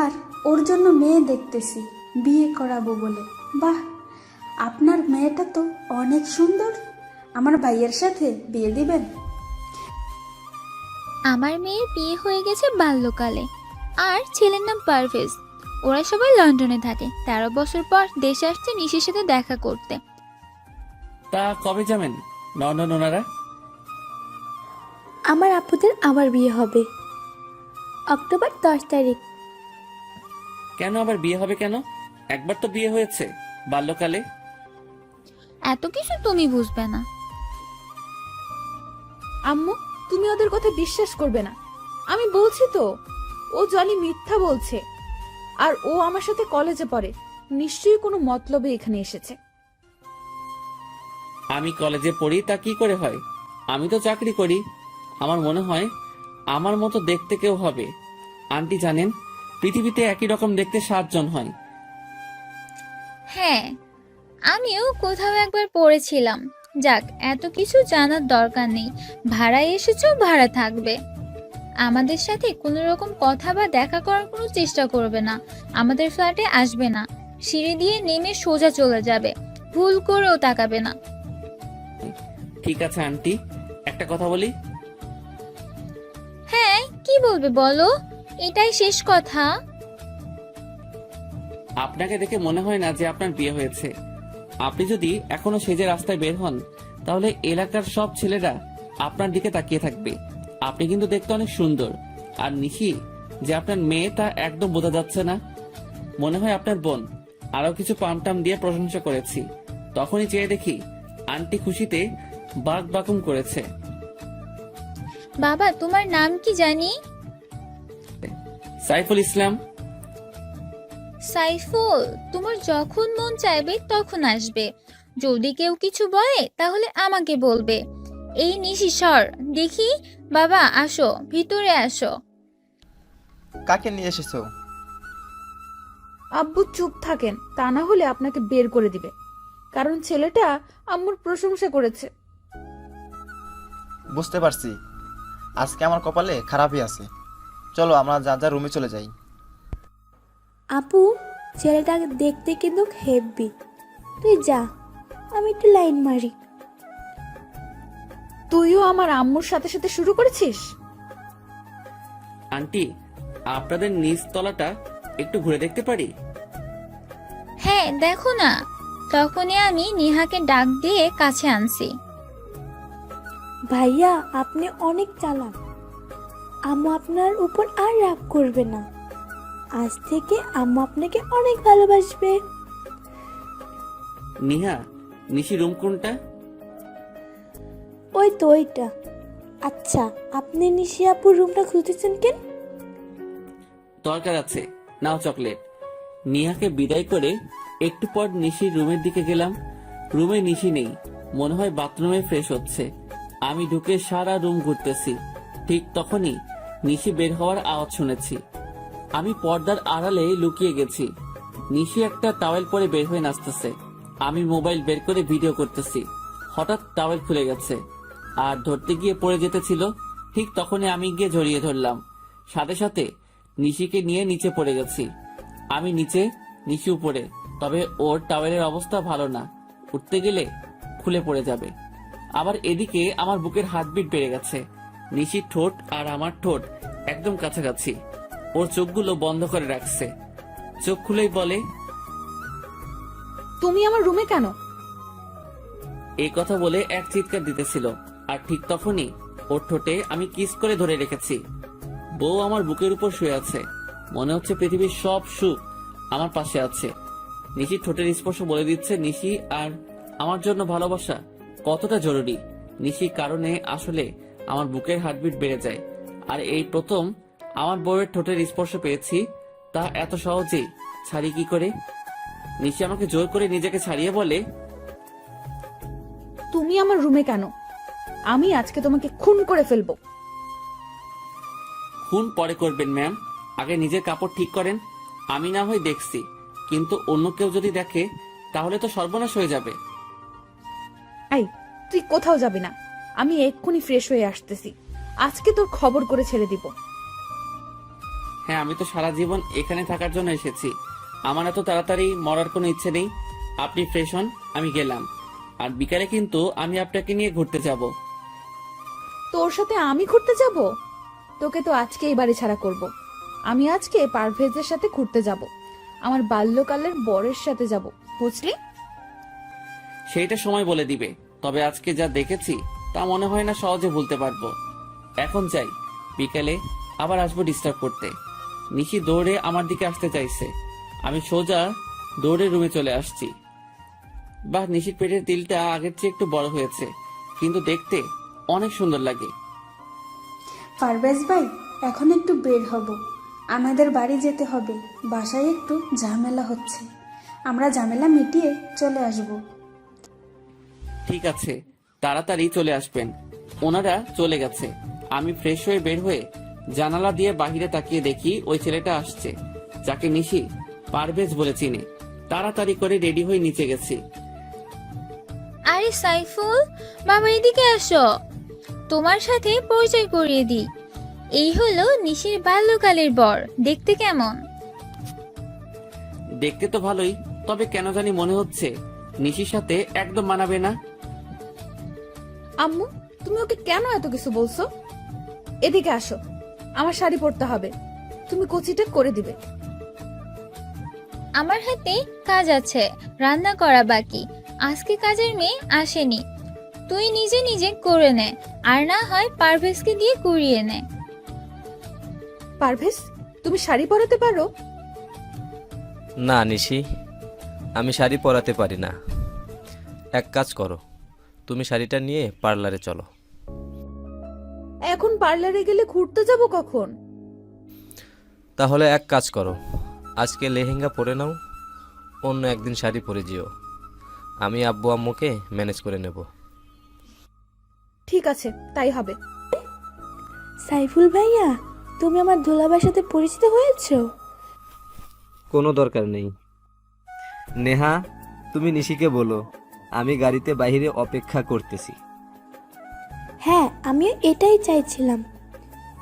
আর ওর জন্য মেয়ে দেখতেছি বিয়ে করাবো বলে। বাহ, আপনার মেয়েটা তো অনেক সুন্দর। আমার ভাইয়ের সাথে বিয়ে দিবেন? আমার মেয়ের বিয়ে হয়ে গেছে বাল্যকালে, আর ছেলের নাম পারভেজ। ওরা সবাই লন্ডনে থাকে। 13 বছর পর দেশে আসছে নিশির সাথে দেখা করতে। তা কবে যাবেন লন্ডন ওনারা? আমার আপুদের আবার বিয়ে হবে অক্টোবর 10 তারিখ। কেন আবার বিয়ে হবে কেন? একবার তো বিয়ে হয়েছে বাল্যকালে। এত কিছু তুমি বুঝবে না। আম্মু, তুমি ওদের কথা বিশ্বাস করবে না। আমি বলছি তো, ও জনি মিথ্যা বলছে। আর ও আমার সাথে কলেজে পড়ে, নিশ্চয়ই কোনো মতলবে এখানে এসেছে। আমি কলেজে পড়ি তা কি করে হয়? আমি তো চাকরি করি। আমার মনে হয় আমার মতো দেখতে কেউ হবে। আন্টি জানেন, পৃথিবীতে একই রকম দেখতে 7 জন হয়। হ্যাঁ, আমিও কোথাও একবার পড়েছিলাম। যাক, এত কিছু জানার দরকার নেই। ভাড়ায় এসেছো, ভাড়া থাকবে। আমাদের সাথে কোনো রকম কথা বা দেখা করার কোনো চেষ্টা করবে না। আমাদের ফ্ল্যাটে আসবে না। সিঁড়ি দিয়ে নেমে সোজা চলে যাবে। ভুল করেও তাকাবে না। ঠিক আছে আন্টি, একটা কথা বলি। হ্যাঁ, কি বলবে বলো? এটাই শেষ কথা। আপনাকে দেখে মনে হয় না যে আপনার বিয়ে হয়েছে। আপনি যদি এখনো সেজে রাস্তায় বের হন, তাহলে এলাকার সব ছেলেরা আপনার দিকে তাকিয়ে থাকবে। আপনি কিন্তু দেখতে অনেক সুন্দর। আর নিশি যে আপনার মেয়ে তা একদম বোঝা যাচ্ছে না। মনে হয় আপনার বোন। আরো কিছু পামটাম দিয়ে প্রশংসা করেছি, তখনই চেয়ে দেখি আন্টি খুশিতে বাক বাকুম করেছে। বাবা, তোমার নাম কি জানি? সাইফুল ইসলাম। সাইফুল, তোমার যখন মন চাইবে তখন আসবে। যদি কেউ কিছু বলে তাহলে আমাকে বলবে। এই নিশি সর দেখি। বাবা আসো, ভিতরে আসো। কাকে নিয়ে এসেছো? আব্বু চুপ থাকেন, তা না হলে আপনাকে বের করে দিবে। কারণ ছেলেটা আম্মুর প্রশংসা করেছে। বুঝতে পারছি, আজকে আমার কপালে খারাপই আছে। চলো আমরা যা যা রুমে চলে যাই। আপু, ছেলেটা দেখতে কিন্তু হেভি। তুই যা, আমি একটু লাইন মারি। তুইও আমার আম্মুর সাথে সাথে শুরু করেছিস? আন্টি, আপনাদের নিচ তলাটা একটু ঘুরে দেখতে পারি? হ্যাঁ, দেখো না। তখনই আমি নিহাকে ডাক দিয়ে কাছে আনছি। ভাইয়া, আপনি অনেক চালাক। আম্মু আপনার উপর আর রাগ করবে না। আজ থেকে আম্মু আপনাকে অনেক ভালোবাসবে। নিহা, নিশি রুম কোনটা? ওই তো ওইটা। আচ্ছা, আপনি নিশি আপুর রুমটা খুঁজতেছেন কেন? দরকার আছে, নাও চকলেট। নিহাকে বিদায় করে একটু পর নিশির রুমের দিকে গেলাম। রুমে নিশি নেই, মনে হয় বাথরুমে ফ্রেশ হচ্ছে। আমি ঢুকে সারা রুম ঘুরতেছি। ঠিক তখনই নিশি বের হওয়ার আওয়াজ শুনেছি। আমি পর্দার আড়ালে লুকিয়ে গেছি। নিশি একটা টাওয়েল পরে বের হয়ে নাচতেছে। আমি মোবাইল বের করে ভিডিও করতেছি। হঠাৎ টাওয়েল খুলে গেছে আর ধরতে গিয়ে পড়ে যেতেছিল। ঠিক তখনই আমি গিয়ে জড়িয়ে ধরলাম। সাথে সাথে নিশিকে নিয়ে নিচে পড়ে গেছি। আমি নিচে, নিশি উপরে। তবে ওর টাওয়েলের অবস্থা ভালো না, উঠতে গেলে খুলে পড়ে যাবে। আবার এদিকে আমার বুকের হার্টবিট বেড়ে গেছে। নিশির ঠোঁট আর আমার ঠোঁট একদম কাছাকাছি। ওর চোখগুলো বন্ধ করে রাখছে। চোখ খুলেই বলে, তুমি আমার রুমে কেন? এই কথা বলে এক চিৎকার দিতেছিল। আর ঠিক তখনই ওর ঠোঁটে আমি কিস করে ধরে রেখেছি। বউ আমার বুকের উপর শুয়ে আছে। মনে হচ্ছে পৃথিবীর সব সুখ আমার পাশে আছে। নিশির ঠোঁটের স্পর্শ বলে দিচ্ছে নিশি আর আমার জন্য ভালোবাসা কতটা জরুরি। নিশির কারণে আসলে আমার বুকের হার্টবিট বেড়ে যায়। আর এই প্রথম আমার বউয়ের ঠোঁটের স্পর্শ পেয়েছি, তা এত সহজেই ছাড়ি কি করে? নিশি আমাকে জোর করে নিজেকে ছাড়িয়ে বলে, তুমি আমার রুমে কেন? আমি আজকে তোমাকে খুন করে ফেলবো। খুন পরে করবেন ম্যাম, আগে নিজের কাপড় ঠিক করেন। আমি না হয় দেখছি, কিন্তু অন্য কেউ যদি দেখে তাহলে তো সর্বনাশ হয়ে যাবে। এই, তুই কোথাও যাবি না। আমি এক্ষুনি ফ্রেশ হয়ে আসতেছি। আজকে তোর খবর করে ছেড়ে দিব। হ্যাঁ, আমি তো সারা জীবন এখানে থাকার জন্য এসেছি। আমার এত তাড়াতাড়ি মরার কোনো ইচ্ছে নেই। আপনি ফ্রেশ হন, আমি গেলাম। আর বিকালে কিন্তু আমি আপনাকে নিয়ে ঘুরতে যাব। তোর সাথে আমি ঘুরতে যাব? তোকে তো আজকে এই বাড়ি ছাড়া করব। আমি আজকে পারভেজের সাথে ঘুরতে যাব। আমার বাল্যকালের বরের সাথে যাব, বুঝলি? সেইটা সময় বলে দিবে। তবে আজকে যা দেখেছি তা মনে হয় না সহজে ভুলতে পারবো। এখন যাই, বিকালে আবার আসবো ডিস্টার্ব করতে। নিশি দৌড়ে আমার দিকে আসতে চাইছে। আমি সোজা দৌড়ে রুমে চলে আসছি। বাহ, নিশির পেটের তিলটা আগের চেয়ে একটু বড় হয়েছে, কিন্তু দেখতে অনেক সুন্দর লাগে। পারভেজ ভাই, এখন একটু বের হব, আমাদের বাড়ি যেতে হবে। বাসায় একটু ঝামেলা হচ্ছে, আমরা ঝামেলা মিটিয়ে চলে আসব। ঠিক আছে, তাড়াতাড়ি চলে আসবেন। ওনারা চলে গেছে। আমি ফ্রেশ হয়ে বের হয়ে জানালা দিয়ে বাহিরে তাকিয়ে দেখি ওই ছেলেটা আসছে, যাকে নিশি পারভেজ বলে চিনে। তাড়াতাড়ি করে রেডি হয়ে নিচে গেছি। আরে সাইফুল, বাবা এদিকে আসো, তোমার সাথে পরিচয় করিয়ে দিই। এই হলো নিশির বাল্যকালের বর। দেখতে কেমন? দেখতে তো ভালোই, তবে কেন জানি মনে হচ্ছে নিশির সাথে একদম মানাবে না। আম্মু, তুমি ওকে কেন এত কিছু বলছো? এদিকে আসো, আমার শাড়ি পরতে হবে, তুমি কুচিটা করে দিবে। আমার হাতে কাজ আছে, রান্না করা বাকি। আজকে কাজের মেয়ে আসেনি, তুই নিজে নিজে করে নে, আর না হয় পারভেজকে দিয়ে করিয়ে নে। পারভেজ, তুমি শাড়ি পরাতে পারো? না নিশি, আমি শাড়ি পরাতে পারি না। এক কাজ করো, তুমি শাড়িটা নিয়ে পার্লারে চলো। এখন পার্লারে গেলে ঘুরতে যাব কখন? তাহলে এক কাজ করো, আজকে লেহেঙ্গা পরে নাও, অন্য একদিন শাড়ি পরে যেও। আমি আব্বু আম্মুকে ম্যানেজ করে নেব। ঠিক আছে, তাই হবে। সাইফুল ভাইয়া, তুমি আমার দুলাভাইয়ের সাথে পরিচিত হয়েছো? কোনো দরকার নেই। নেহা, তুমি নিশিকে বলো আমি গাড়িতে বাইরে অপেক্ষা করতেছি। হ্যাঁ, আমিও এটাই চাইছিলাম।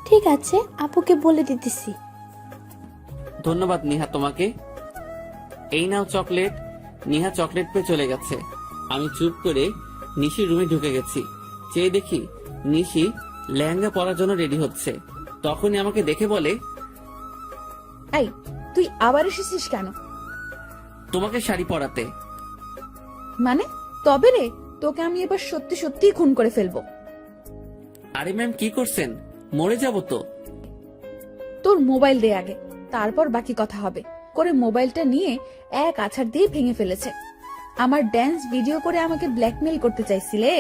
ঠিক আছে, আপুকে বলে দিতেছি। ধন্যবাদ নিহা তোমাকে। এই নাও চকলেট। নিহা চকলেট পেয়ে চলে গেছে। আমি চুপ করে নিশির রুমে ঢুকে গেছি। চেয়ে দেখি নিশি লেহেঙ্গা পরার জন্য রেডি হচ্ছে। তখনই আমাকে দেখে বলে, এই, তুই আবার এসেছিস কেন? তোমাকে শাড়ি পরাতে। মানে তবে রে, তোকে আমি এবার সত্যি সত্যি খুন করে ফেলবো। আরে ম্যাম, কি করছেন? মরে যাব তো। তোর মোবাইল দে আগে, তারপর বাকি কথা হবে। করে মোবাইলটা নিয়ে এক আছাড় দিয়ে ভেঙে ফেলেছে। আমার ড্যান্স ভিডিও করে আমাকে ব্ল্যাকমেল করতে চাইছিলে।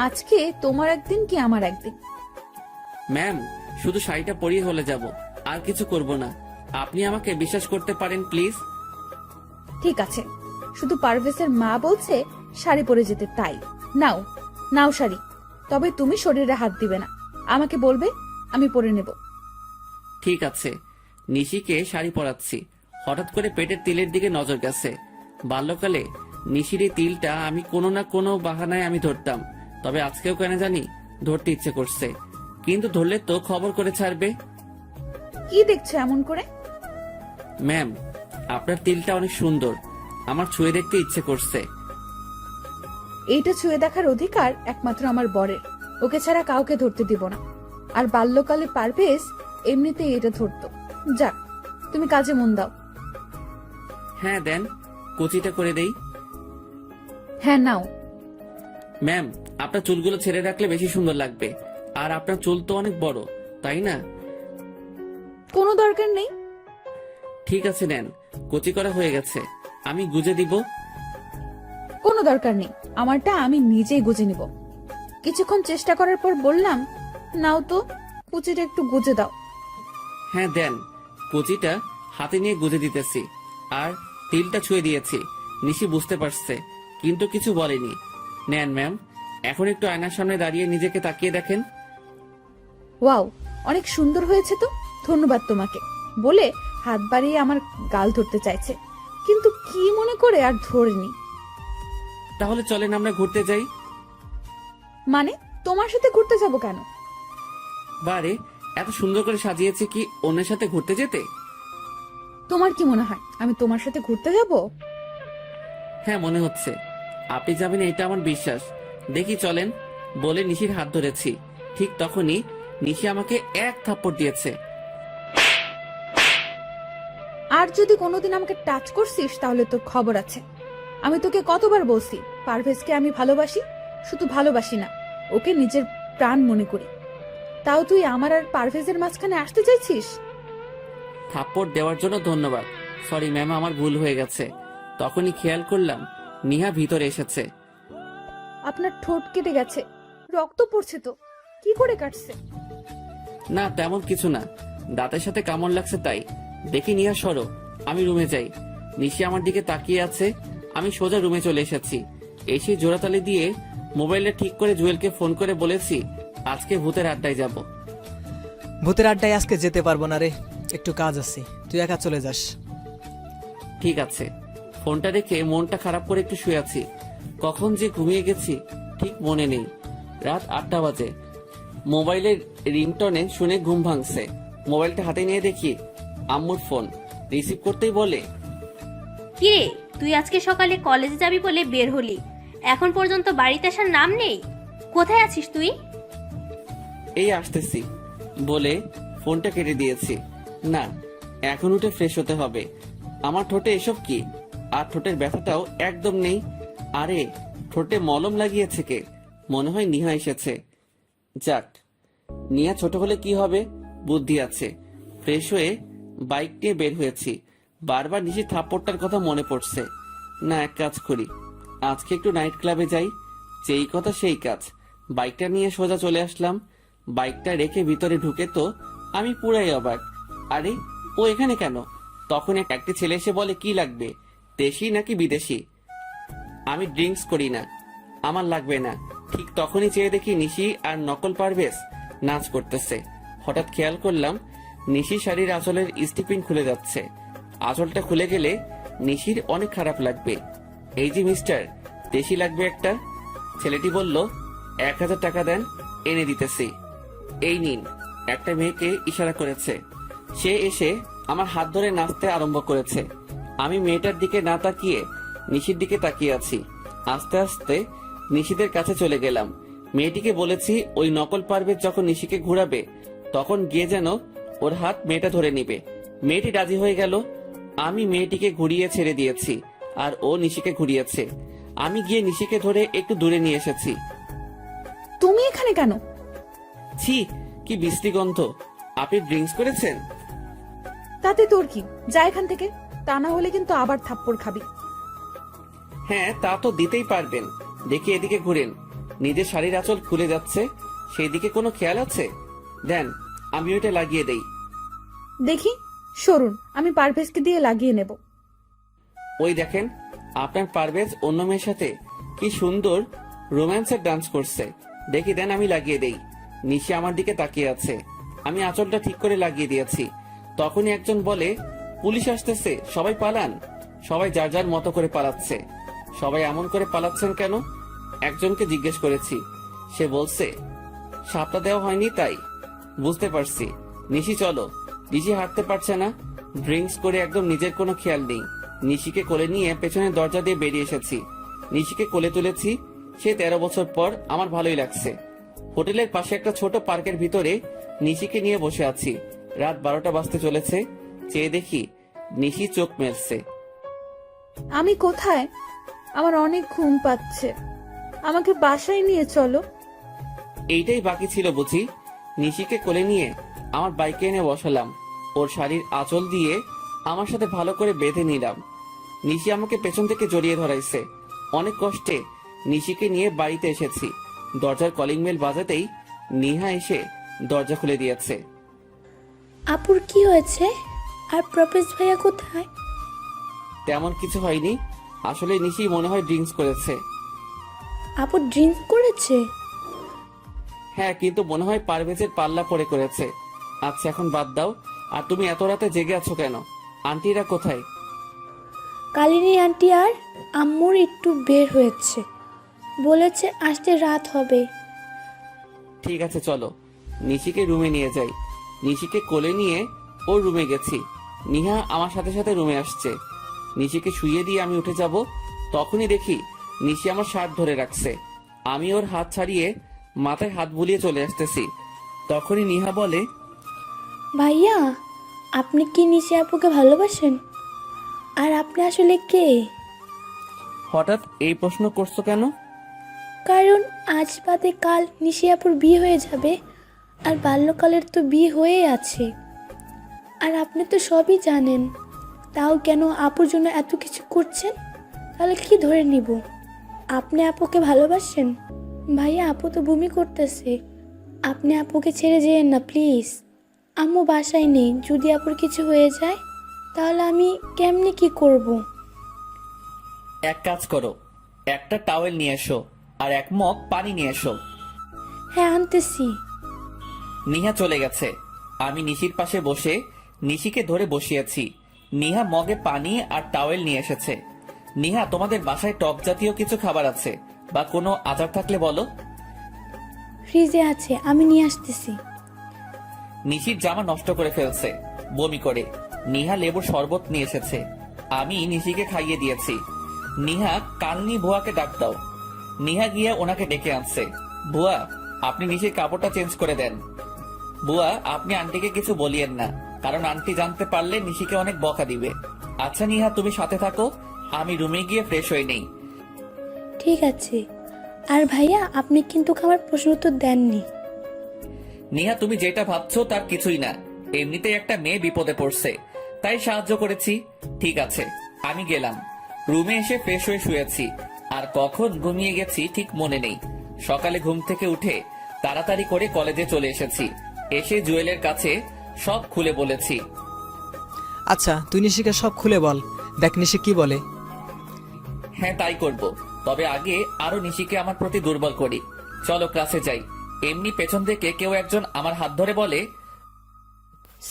আজকে তোমার একদিন কি আমার একদিন। ম্যাম, শুধু শাড়িটা পরিয়ে হলে যাব, আর কিছু করব না। আপনি আমাকে বিশ্বাস করতে পারেন প্লিজ। ঠিক আছে, শুধু পারভেজের মা বলছে শাড়ি পরে যেতে, তাই নাও নাও শাড়ি। তবে তুমি শরীরে হাত দিবে না, আমাকে বলবে, আমি পরে নেব। ঠিক আছে। নিশিকে শাড়ি পরাচ্ছি। হঠাৎ করে পেটের তিলের দিকে নজর গেছে। বাল্যকালে নিশির এই তিলটা আমি কোনো না কোনো বাহানায় আমি ধরতাম, তবে আজকেও কেন জানি ধরতে ইচ্ছে করছে। কিন্তু ধরলে তো খবর করে ছাড়বে। কি দেখছো এমন করে? ম্যাম, আপনার তিলটা অনেক সুন্দর, আমার ছুঁয়ে দেখতে ইচ্ছে করছে। এইটা ছুঁয়ে দেখার অধিকার একমাত্র আমার বরের, ওকে ছাড়া কাউকে ধরতে দিব না। আর বাল্যকালে পারভেজ এমনিতেই এটা ধরতো। যাক, তুমি কাজে মন দাও। হ্যাঁ দেন, কুচিটা করে দেই। হ্যাঁ নাও। ম্যাম, আপনার চুলগুলো ছেড়ে রাখলে বেশি সুন্দর লাগবে। আর আপনার চুল তো অনেক বড়, তাই না? কোনো দরকার নেই। ঠিক আছে, নেন, কুচি করা হয়ে গেছে। আমি গুজে দিব। কোনো দরকার নেই, আমারটা আমি নিজেই গুজে নিব। কিছুক্ষণ চেষ্টা করার পর বললাম, নাও তো, কুচিটা একটু গুজে দাও। হ্যাঁ দেন, কুচিটা হাতে নিয়ে গুজে দিতেছি। আর তিলটা ছুঁয়ে দিয়েছি। নিশি বুঝতে পারছে, কিন্তু কিছু বলেনি। নেন ম্যাম, এখন একটু আয়নার সামনে দাঁড়িয়ে নিজেকে তাকিয়ে দেখেন। ওয়াও, অনেক সুন্দর হয়েছে তো, ধন্যবাদ তোমাকে বলে হাত বাড়িয়ে আমার গাল ধরতে চাইছে, কিন্তু কি মনে করে আর ধরিনি। তাহলে চলেন আমরা ঘুরতে যাই। মানে তোমার সাথে ঘুরতে যাব কেন? বারে, এত সুন্দর করে সাজিয়েছে কি অন্যের সাথে ঘুরতে যেতে? তোমার কি মনে হয় আমি তোমার সাথে ঘুরতে যাব? হ্যাঁ, মনে হচ্ছে আপনি যাবেন, এটা আমার বিশ্বাস। দেখি চলেন বলে নিশির হাত ধরেছি। ঠিক তখনই নিশি আমাকে এক থাপ্পড় দিয়েছে। আর যদি কোনোদিন আমাকে টাচ করছিস তাহলে তোর খবর আছে। আমি তোকে কতবার বলছি পারভেজকে আমি ভালোবাসি, শুধু ভালোবাসি না, ওকে নিজের প্রাণ মনে করি। তাও তুই আমার আর পারভেজের মাঝখানে আসতে চাইছিস? থাপ্পড় দেওয়ার জন্য ধন্যবাদ। সরি ম্যাম, আমার ভুল হয়ে গেছে। তখনই খেয়াল করলাম নিহা ভিতরে এসেছে। আপনার ঠোঁট কেটে গেছে, রক্ত পড়ছে তো, কি করে কাটছে? না তেমন কিছু না, দাঁতের সাথে কামড় লাগছে তাই। দেখি নিয়া সরো, আমি রুমে যাই। নিশি আমার দিকে তাকিয়ে আছে। আমি সোজা রুমে চলে এসেছি। এসে জোড়াতালি দিয়ে মোবাইলটা ঠিক করে জুয়েলকে ফোন করে বলেছি আজকে ভূতের আড্ডায় যাব। ভূতের আড্ডায় আজকে যেতে পারবো না রে, একটু কাজ আছে, তুই একা চলে যাস। ঠিক আছে। ফোনটা রেখে মনটা খারাপ করে একটু শুয়ে আছি। কখন যে ঘুমিয়ে গেছি ঠিক মনে নেই। রাত 8টা বাজে। মোবাইলের রিংটনে শুনে ঘুম ভাঙছে। মোবাইলটা হাতে নিয়ে দেখি আম্মুর ফোন। রিসিভ করতেই বলে, কিরে তুই আজকে সকালে কলেজে যাবি বলে বের হলি, এখন পর্যন্ত বাড়িতে আসার নাম নেই। কোথায় আছিস তুই? এই আসতেছি বলে ফোনটা কেটে দিয়েছি। না, এখন উঠে ফ্রেশ হতে হবে। আমার ঠোঁটে এসব কি? আর ঠোঁটের ব্যথাটাও একদম নেই। আরে ঠোঁটে মলম লাগিয়েছে কে? মনে হয় নিহা এসেছে। যাক, নিয়া ছোট হলে কি হবে, বুদ্ধি আছে। ফ্রেশ হয়ে বাইক নিয়ে বের হয়েছি। বারবার নিজের থাপ্পড়টার কথা মনে পড়ছে। না, এক কাজ করি, আজকে একটু নাইট ক্লাবে যাই। যেই কথা সেই কাজ। বাইকটা নিয়ে সোজা চলে আসলাম। বাইকটা রেখে ভিতরে ঢুকে তো আমি পুরাই অবাক। আরে ও এখানে কেন? তখন একটি ছেলে এসে বলে কি লাগবে, দেশি নাকি বিদেশি? আমি ড্রিঙ্কস করি না, আমার লাগবে না। ঠিক তখনই চেয়ে দেখি নিশি আর নকল পারভেজ নাচ করতেছে। হঠাৎ খেয়াল করলাম নিশি শাড়ির আঁচলের স্টিপিন খুলে যাচ্ছে। আঁচলটা খুলে গেলে নিশির অনেক খারাপ লাগবে। এই যে মিস্টার, দেশি লাগবে একটা। ছেলেটি বলল 1000 টাকা দেন, এনে দিতেছি। এই নিন। একটা মেয়েকে ইশারা করেছে। সে এসে আমার হাত ধরে নাচতে আরম্ভ করেছে। আমি মেয়েটার দিকে না তাকিয়ে নিশির দিকে তাকিয়ে আছি। আস্তে আস্তে নিশিদের কাছে চলে গেলাম। মেয়েটিকে বলেছি ওই নকল পারভেজ যখন নিশিকে ঘুরাবে তখন গিয়ে যেন ওর হাত মেয়েটা ধরে নিবে। মেয়েটি রাজি হয়ে গেল। আমি মেয়েটিকে ঘুরিয়ে ছেড়ে দিয়েছি আর ও নিশিকে ঘুরিয়েছে। আমি গিয়ে নিশিকে ধরে একটু দূরে নিয়ে এসেছি। তুমি এখানে কেন? ছি, কি বিশ্রী গন্ধ। আপনি ড্রিঙ্কস করেছেন? তাতে তোর কি, যা এখান থেকে, তা না হলে কিন্তু আবার থাপ্পড় খাবি। হ্যাঁ, তা তো দিতেই পারবেন। দেখি এদিকে ঘুরেন। নিজের শাড়ির আঁচল খুলে যাচ্ছে, সেই দিকে কোনো খেয়াল আছে? দেন, আমি ওইটা লাগিয়ে দেই। দেখি, সরুন, আমি পারভেজকে দিয়ে লাগিয়ে নেব। ওই দেখেন, আপনার পারভেজ অন্য মেয়ের সাথে কি সুন্দর রোম্যান্সের ডান্স করছে। দেখি দেন, আমি লাগিয়ে দেই। নিশি আমার দিকে তাকিয়ে আছে। আমি আঁচলটা ঠিক করে লাগিয়ে দিয়েছি। তখনই একজন বলে পুলিশ আসতেছে, সবাই পালান। সবাই যার যার মতো করে পালাচ্ছে। সবাই এমন করে পালাচ্ছেন কেন? একজনকে জিজ্ঞেস করেছি। সে বলছে সাপটা দেওয়া হয়নি তাই। বুঝতে পারছি। নিশি চলো। নিশি হাঁটতে পারছে না। ড্রিঙ্কস করে একদম নিজের কোনো খেয়াল নেই। নিশিকে কোলে নিয়ে পেছনের দরজা দিয়ে বেরিয়ে এসেছি। নিশিকে কোলে তুলেছি। সে 13 বছর পর আমার ভালোই লাগছে। হোটেলের পাশে একটা ছোট পার্কের ভিতরে নিশিকে নিয়ে বসে আছি। রাত 12টা বাজতে চলেছে। চেয়ে দেখি নিশি চোখ মেলছে। আমি কোথায়? আমার অনেক ঘুম পাচ্ছে, আমাকে বাসায় নিয়ে চলো। এইটাই বাকি ছিল বুঝি। নিশিকে কোলে নিয়ে আমার বাইকে এনে বসালাম। ওর শাড়ির আঁচল দিয়ে আমার সাথে ভালো করে বেঁধে নিলাম। নিশি আমাকে পেছন থেকে জড়িয়ে ধরাইছে। অনেক কষ্টে নিশিকে নিয়ে বাড়িতে এসেছি। দরজার কলিং বেল বাজাতেই নিহা এসে দরজা খুলে দিয়েছে। আপুর কি হয়েছে? আর প্রপেজ ভাইয়া কোথায়? তেমন কিছু হয়নি। আসলে নিশি মনে হয় ড্রিঙ্কস করেছে। আপু ড্রিঙ্ক করেছে? হ্যাঁ, কিন্তু মনে হয় পারভেজের পাল্লা পড়ে করেছে। আচ্ছা, এখন বাদ দাও। আর তুমি এত রাতে জেগে আছো কেন? আন্টিরা কোথায়? কালিনী আন্টি আর আম্মুর একটু বের হয়েছে, বলেছে আসতে রাত হবে। ঠিক আছে, চলো নিশিকে রুমে নিয়ে যাই। নিশিকে কোলে নিয়ে ওর রুমে গেছি। নিহা আমার সাথে সাথে রুমে আসছে। নিশিকে শুইয়ে দিয়ে আমি উঠে যাব। তখনই দেখি নিশি আমার শার্ট ধরে রাখছে। আমি ওর হাত ছাড়িয়ে মাথায় হাত বুলিয়ে চলে আসতেছি। তখনই নিহা বলে, ভাইয়া, আপনি কি নিশি আপুকে ভালোবাসেন? আর আপনি আসলে কে? হঠাৎ এই প্রশ্ন করছো কেন? কারণ আজ বাদে কাল নিশি আপুর বিয়ে হয়ে যাবে, আর বাল্যকালের তো বিয়ে হয়ে আছে। আর আপনি তো সবই জানেন, তাও কেন আপুর জন্য এত কিছু করছেন? তাহলে কি ধরে নিব? আপনি আপুকে ভালোবাসেন? ভাইয়া, আপু তো বমি করতেছে, আপনি আপুকে ছেড়ে যেয়েন না প্লিজ। আম্মু বাসায় নেই, যদি আপুর কিছু হয়ে যায় তাহলে আমি কেমনে কি করব? এক কাজ করো, একটা টাওয়েল নিয়ে এসো আর এক মগ পানি নিয়ে এসো। হ্যাঁ আনতেছি। নিহা চলে গেছে। আমি নিশির পাশে বসে নিশিকে ধরে বসিয়েছি। নিহা মগে পানি আর টাওয়েল নিয়ে এসেছে। নিহা, তোমাদের বাসায় টক জাতীয় কিছু খাবার আছে বা কোনো আচার থাকলে বলো। ফ্রিজে আছে, আমি নিয়ে আসতেছি। নিশির জামা নষ্ট করে ফেলছে বমি করে। নিহা লেবুর শরবত নিয়ে এসেছে, আমি নিশিকে খাইয়ে দিয়েছি। নিহা, কালনি ভুয়াকে ডাক দাও। নিহা গিয়ে ওনাকে ডেকে আনছে। ভুয়া, আপনি নিশির কাপড়টা চেঞ্জ করে দেন। বুয়া, আপনি আন্টিকে কিছু বলিয়েন না, কারণ আন্টি জানতে পারলে নিশিকে অনেক বকা দিবে। আচ্ছা নিহা, তুমি সাথে থাকো, আমি রুমে গিয়ে ফ্রেশ হয়ে নেই। ঠিক আছে। আর ভাইয়া, আপনি কিন্তু আমার প্রশ্ন উত্তর দেননি। নিহা, তুমি যেটা ভাবছো তার কিছুই না। এমনিতেই একটা মেয়ে বিপদে পড়ছে, তাই সাহায্য করেছি। ঠিক আছে, আমি গেলাম। রুমে এসে ফ্রেশ হয়ে শুয়েছি, আর কখন ঘুমিয়ে গেছি ঠিক মনে নেই। সকালে ঘুম থেকে উঠে তাড়াতাড়ি করে কলেজে চলে এসেছি। এসে জুয়েলের কাছে সব খুলে বলেছি। আচ্ছা, তুই নিশিকে সব খুলে বল, দেখ নিশি কি বলে। হ্যাঁ, তাই করব। তবে আগে আরো নিশিকে আমার প্রতি দুর্বল করি। চলো ক্লাসে যাই। এমনি পেছন থেকে কেউ একজন আমার হাত ধরে বলে,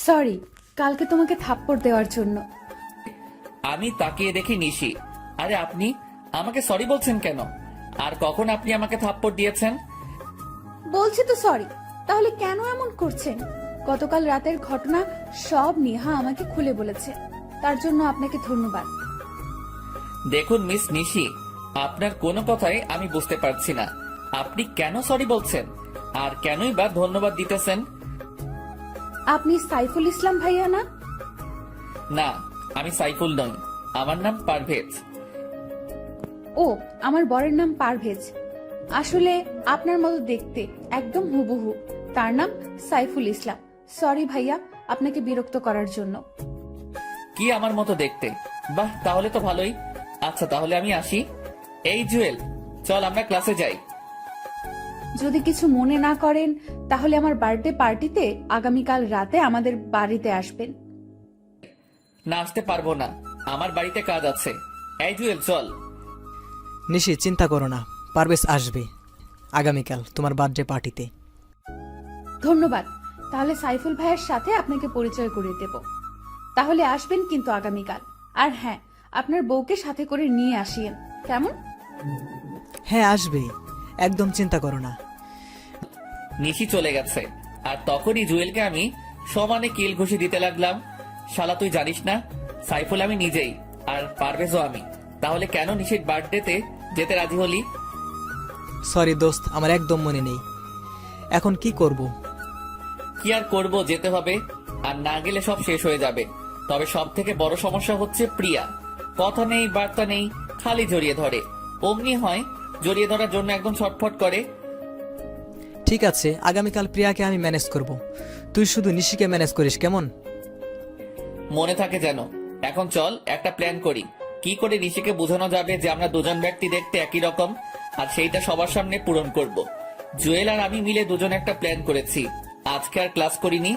সরি কালকে তোমাকে থাপ্পড় দেওয়ার জন্য। আমি তাকিয়ে দেখি নিশি। আরে আপনি আমাকে সরি বলছেন কেন? আর কখন আপনি আমাকে থাপ্পড় দিয়েছেন? বলছি তো সরি, তাহলে কেন এমন করছেন? গতকাল রাতের ঘটনা সব নেহা আমাকে খুলে বলেছে, তার জন্য আপনাকে ধন্যবাদ। দেখুন মিস নিশি, আপনার কোনো কথাই আমি বুঝতে পারছি না। আপনি কেন সরি বলছেন আর কেনই বা ধন্যবাদ দিতেছেন? আপনি সাইফুল ইসলাম ভাইয়া না? না, আমি সাইফুল নই, আমার নাম পারভেজ। ও, আমার বরের নাম পারভেজ। আসলে আপনার মতো দেখতে, একদম হুবহু। তার নাম সাইফুল ইসলাম। সরি ভাইয়া আপনাকে বিরক্ত করার জন্য। কি আমার মতো দেখতে? বাহ, তাহলে তো ভালোই। আচ্ছা তাহলে আমি আসি। এই জুয়েল, চল আমরা ক্লাসে যাই। যদি কিছু মনে না করেন তাহলে আমার বার্থডে পার্টিতে আগামীকাল রাতে আমাদের বাড়িতে আসবেন। না, আসতে পারবো না, আমার বাড়িতে কাজ আছে। এই জুয়েল, চল। নিশি, চিন্তা করো না, পারভেজ আসবে আগামীকাল তোমার বার্থডে পার্টিতে। ধন্যবাদ। তাহলে সাইফুল ভাইয়ের সাথে আপনাকে পরিচয় করিয়ে দেব। তাহলে আসবেন কিন্তু আগামীকাল। আর হ্যাঁ, আপনার বউকে সাথে করে নিয়ে আসিয়েন, কেমন? হ্যাঁ আসবে, একদম চিন্তা করো না। নিশি চলে গেছে, আর তখনই জুয়েলকে আমি সমানে কিল ঘুষি দিতে লাগলাম। শালা, তুই জানিস না সাইফুল আমি নিজেই, আর পারভেজও আমি। তাহলে কেন নিশির বার্থডেতে যেতে রাজি হলি? সরি দোস্ত, আমার একদম মনে নেই। এখন কি করব? কি আর করব, যেতে হবে। আর না গেলে সব শেষ হয়ে যাবে। তবে সব থেকে বড় সমস্যা হচ্ছে প্রিয়া। কথা নেই, বার্তা নেই, খালি জড়িয়ে ধরে। অমনি হয়, জড়িয়ে ধরার জন্য একদম ছটফট করে। ঠিক আছে, আগামীকাল প্রিয়াকে আমি ম্যানেজ করব, তুই শুধু নিশিকে ম্যানেজ করিস, কেমন? মনে থাকে যেন। এখন চল একটা প্ল্যান করি, কি করে নিশিকে বোঝানো যাবে যে আমরা দুজন ব্যক্তি দেখতে একই রকম, আর সেইটা সবার সামনে পূরণ করব। জুয়েল আর আমি মিলে দুজনে একটা প্ল্যান করেছি। আজকে আর ক্লাস করিনি,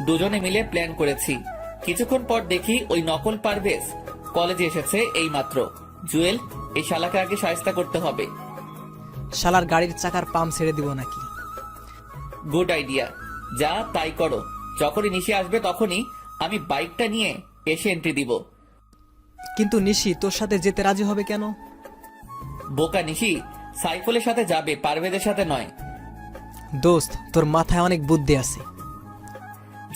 দুজনে মিলে প্ল্যান করেছি। কিছুক্ষণ পর দেখি ওই নকল পারভেজ কলেজে এসেছে এই মাত্র। জুয়েল, এই শালাকে আগে শায়েস্তা করতে হবে। শালার গাড়ির চাকার পাম্প ছেড়ে দিব নাকি? গুড আইডিয়া, যা তাই করো। যখনই নিশি আসবে তখনই আমি বাইকটা নিয়ে এসে এন্ট্রি দিব। কিন্তু নিশি তোর সাথে যেতে রাজি হবে কেন? বোকা নিশি সাইফুলের সাথে যাবে, পারভেজের সাথে নয়। দোস্ত, তোর মাথায় অনেক বুদ্ধি আছে।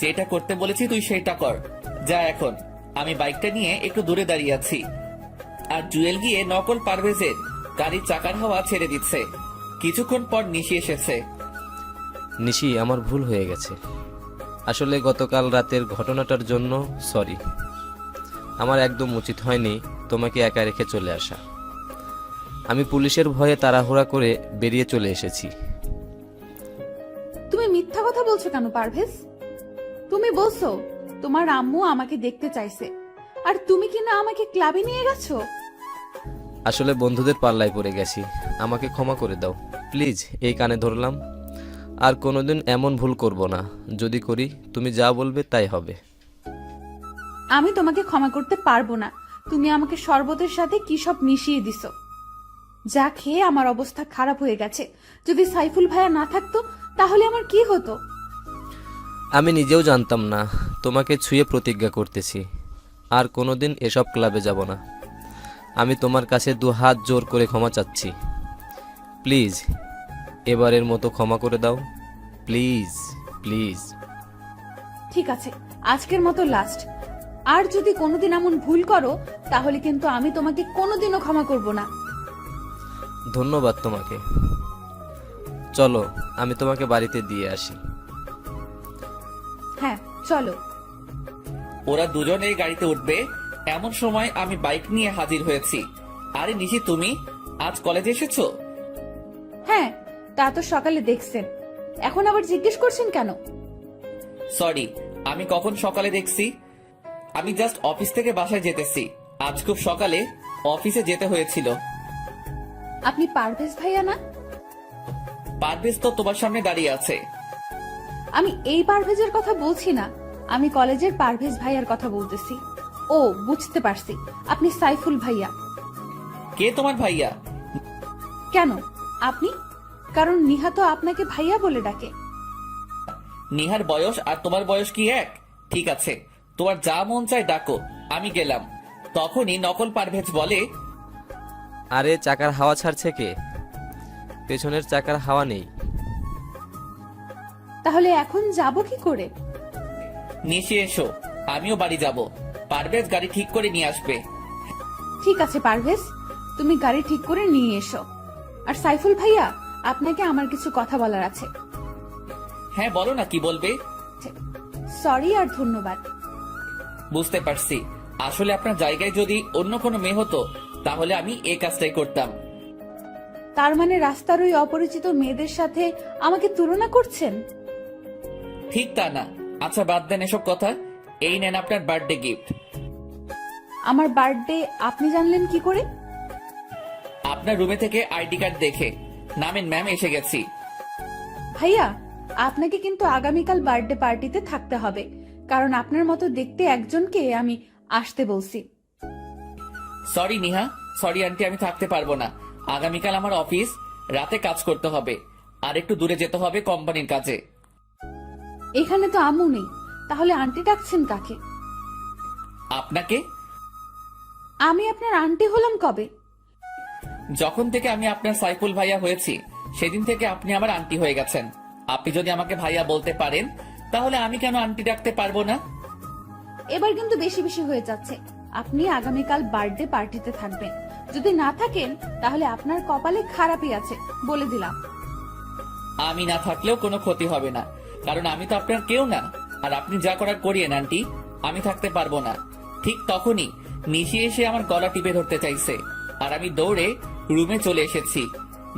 যেটা করতে বলেছি তুই সেটা কর। যা এখন। আমি বাইকটা নিয়ে একটু দূরে দাঁড়িয়ে আছি, আর জুয়েল গিয়ে নকল পারভেজের গাড়ির চাকার হাওয়া ছেড়ে দিচ্ছে। কিছুক্ষণ পর নিশি এসেছে। নিশি, আমার ভুল হয়ে গেছে। আসলে গতকাল রাতের ঘটনাটার জন্য সরি। আমার একদম উচিত হয়নি তোমাকে একা রেখে চলে আসা। আমি পুলিশের ভয়ে তাড়াহুড়া করে বেরিয়ে চলে এসেছি। তুমি মিথ্যা কথা বলছো কেন পারভেজ? তুমি বলছো তোমার আম্মু আমাকে দেখতে চাইছে, আর তুমি কিনা আমাকে ক্লাবে নিয়ে গেছো। আসলে বন্ধুদের পাল্লায় পড়ে গেছি, আমাকে ক্ষমা করে দাও প্লিজ। এই কানে ধরলাম। আর কোনোদিন এমন ভুল করব না। যদি করি তুমি যা বলবে তাই হবে। আমি তোমাকে ক্ষমা করতে পারবো না। তুমি আমাকে শরবতের সাথে কি সব মিশিয়ে দিছো, যা খেয়ে আমার অবস্থা খারাপ হয়ে গেছে। যদি সাইফুল ভাইয়া না থাকতো তাহলে আমার কি হতো? আমি নিজেও জানতাম না। তোমাকে ছুঁয়ে প্রতিজ্ঞা করতেছি আর কোনোদিন এসব ক্লাবে যাব না। আমি তোমার কাছে 2 হাত জোর করে ক্ষমা চাচ্ছি। প্লিজ এবারের মতো ক্ষমা করে দাও। Please please. ঠিক আছে, আজকের মতো লাস্ট। আর যদি কোনোদিন এমন ভুল করো তাহলে কিন্তু আমি তোমাকে কোনোদিনও ক্ষমা করব না। ধন্যবাদ তোমাকে। চলো আমি তোমাকে বাড়িতে দিয়ে আসি। হ্যাঁ চলো। ওরা দুজনেই গাড়িতে উঠবে এমন সময় আমি বাইক নিয়ে হাজির হয়েছি। আরে নিশি, তুমি আজ কলেজে এসেছো? হ্যাঁ, তা তো সকালে দেখছেন, এখন আবার জিজ্ঞেস করছেন কেন? সরি, আমি কখন সকালে দেখছি? আমি জাস্ট অফিস থেকে বাসায় যেতেছি। আজ খুব সকালে অফিসে যেতে হয়েছিল। আপনি পারভেজ ভাইয়া না? পারভেজ তো তোমার সামনে দাঁড়িয়ে আছে। আমি এই পারভেজের কথা বলছি না, আমি কলেজের পারভেজ ভাইয়ার কথা বলতেছি। ও বুঝতে পারছি, আপনি সাইফুল ভাইয়া। কে তোমার ভাইয়া? কেন আপনি? কারণ নিহা তো আপনাকে ভাইয়া বলে ডাকে। নিহার বয়স আর তোমার বয়স কি এক? ঠিক আছে, তোমার যা মন চায় ডাকো, আমি গেলাম। তখনই নকল পারভেজ বলে, আরে চাকার হাওয়া ছাড়ছে কে? পেছনের চাকার হাওয়া নেই। তাহলে এখন যাব কি করে? নিশে এসো, আমিও বাড়ি যাব। পারভেজ গাড়ি ঠিক করে নিয়ে আসবে। ঠিক আছে পারভেজ, তুমি গাড়ি ঠিক করে নিয়ে এসো। আর সাইফুল ভাইয়া, আপনাকে আমার কিছু কথা বলার আছে। হ্যাঁ বলো না, কি বলবে? সরি আর ধন্যবাদ। বুঝতে পারছি, আসলে আপনার জায়গায় যদি অন্য কোনো মেয়ে হতো তাহলে আমি এই কাজটাই করতাম। তার মানে রাস্তার ওই অপরিচিত মেয়েদের সাথে আমাকে তুলনা করছেন? ঠিক তা না। আচ্ছা বাদ দেন এসব কথা। এই নেন আপনার বার্থডে গিফট। আমার বার্থডে আপনি জানলেন কি করে? আপনার রুমে থেকে আইডি কার্ড দেখে। নামেন ম্যাম, এসে গেছি। ভাইয়া, আপনাকে কিন্তু আগামীকাল বার্থডে পার্টিতে থাকতে হবে, কারণ আপনার মতো দেখতে একজনকে আমি আসতে বলছি। সরি নিহা, সরি আন্টি, আমি থাকতে পারবো না। আগামীকাল আমার অফিস, রাতে কাজ করতে হবে আর একটু দূরে যেতে হবে কোম্পানির কাজে। এখানে তো আম্মু নেই, তাহলে আন্টি ডাকছেন কাকে? আপনাকে? আমি আপনার আন্টি হলাম কবে? যখন থেকে আমি আপনার সাইফুল ভাইয়া হয়েছি সেদিন থেকে আপনি আমার আন্টি হয়ে গেছেন। আপনি যদি আমাকে ভাইয়া বলতে পারেন তাহলে আমি কেন আন্টি ডাকতে পারবো না? এবার কিন্তু বেশি বেশি হয়ে যাচ্ছে। আপনি আগামীকাল বার্থডে পার্টিতে থাকবেন, যদি না থাকেন তাহলে আপনার কপালে খারাপই আছে, বলে দিলাম। আমি না থাকলেও কোনো ক্ষতি হবে না, কারণ আমি তো আপনার কেউ না। আর আপনি যা করার করিয়েন আন্টি, আমি থাকতে পারবো না। ঠিক তখনই নিশি এসে আমার গলা টিপে ধরতে চাইছে আর আমি দৌড়ে রুমে চলে এসেছি।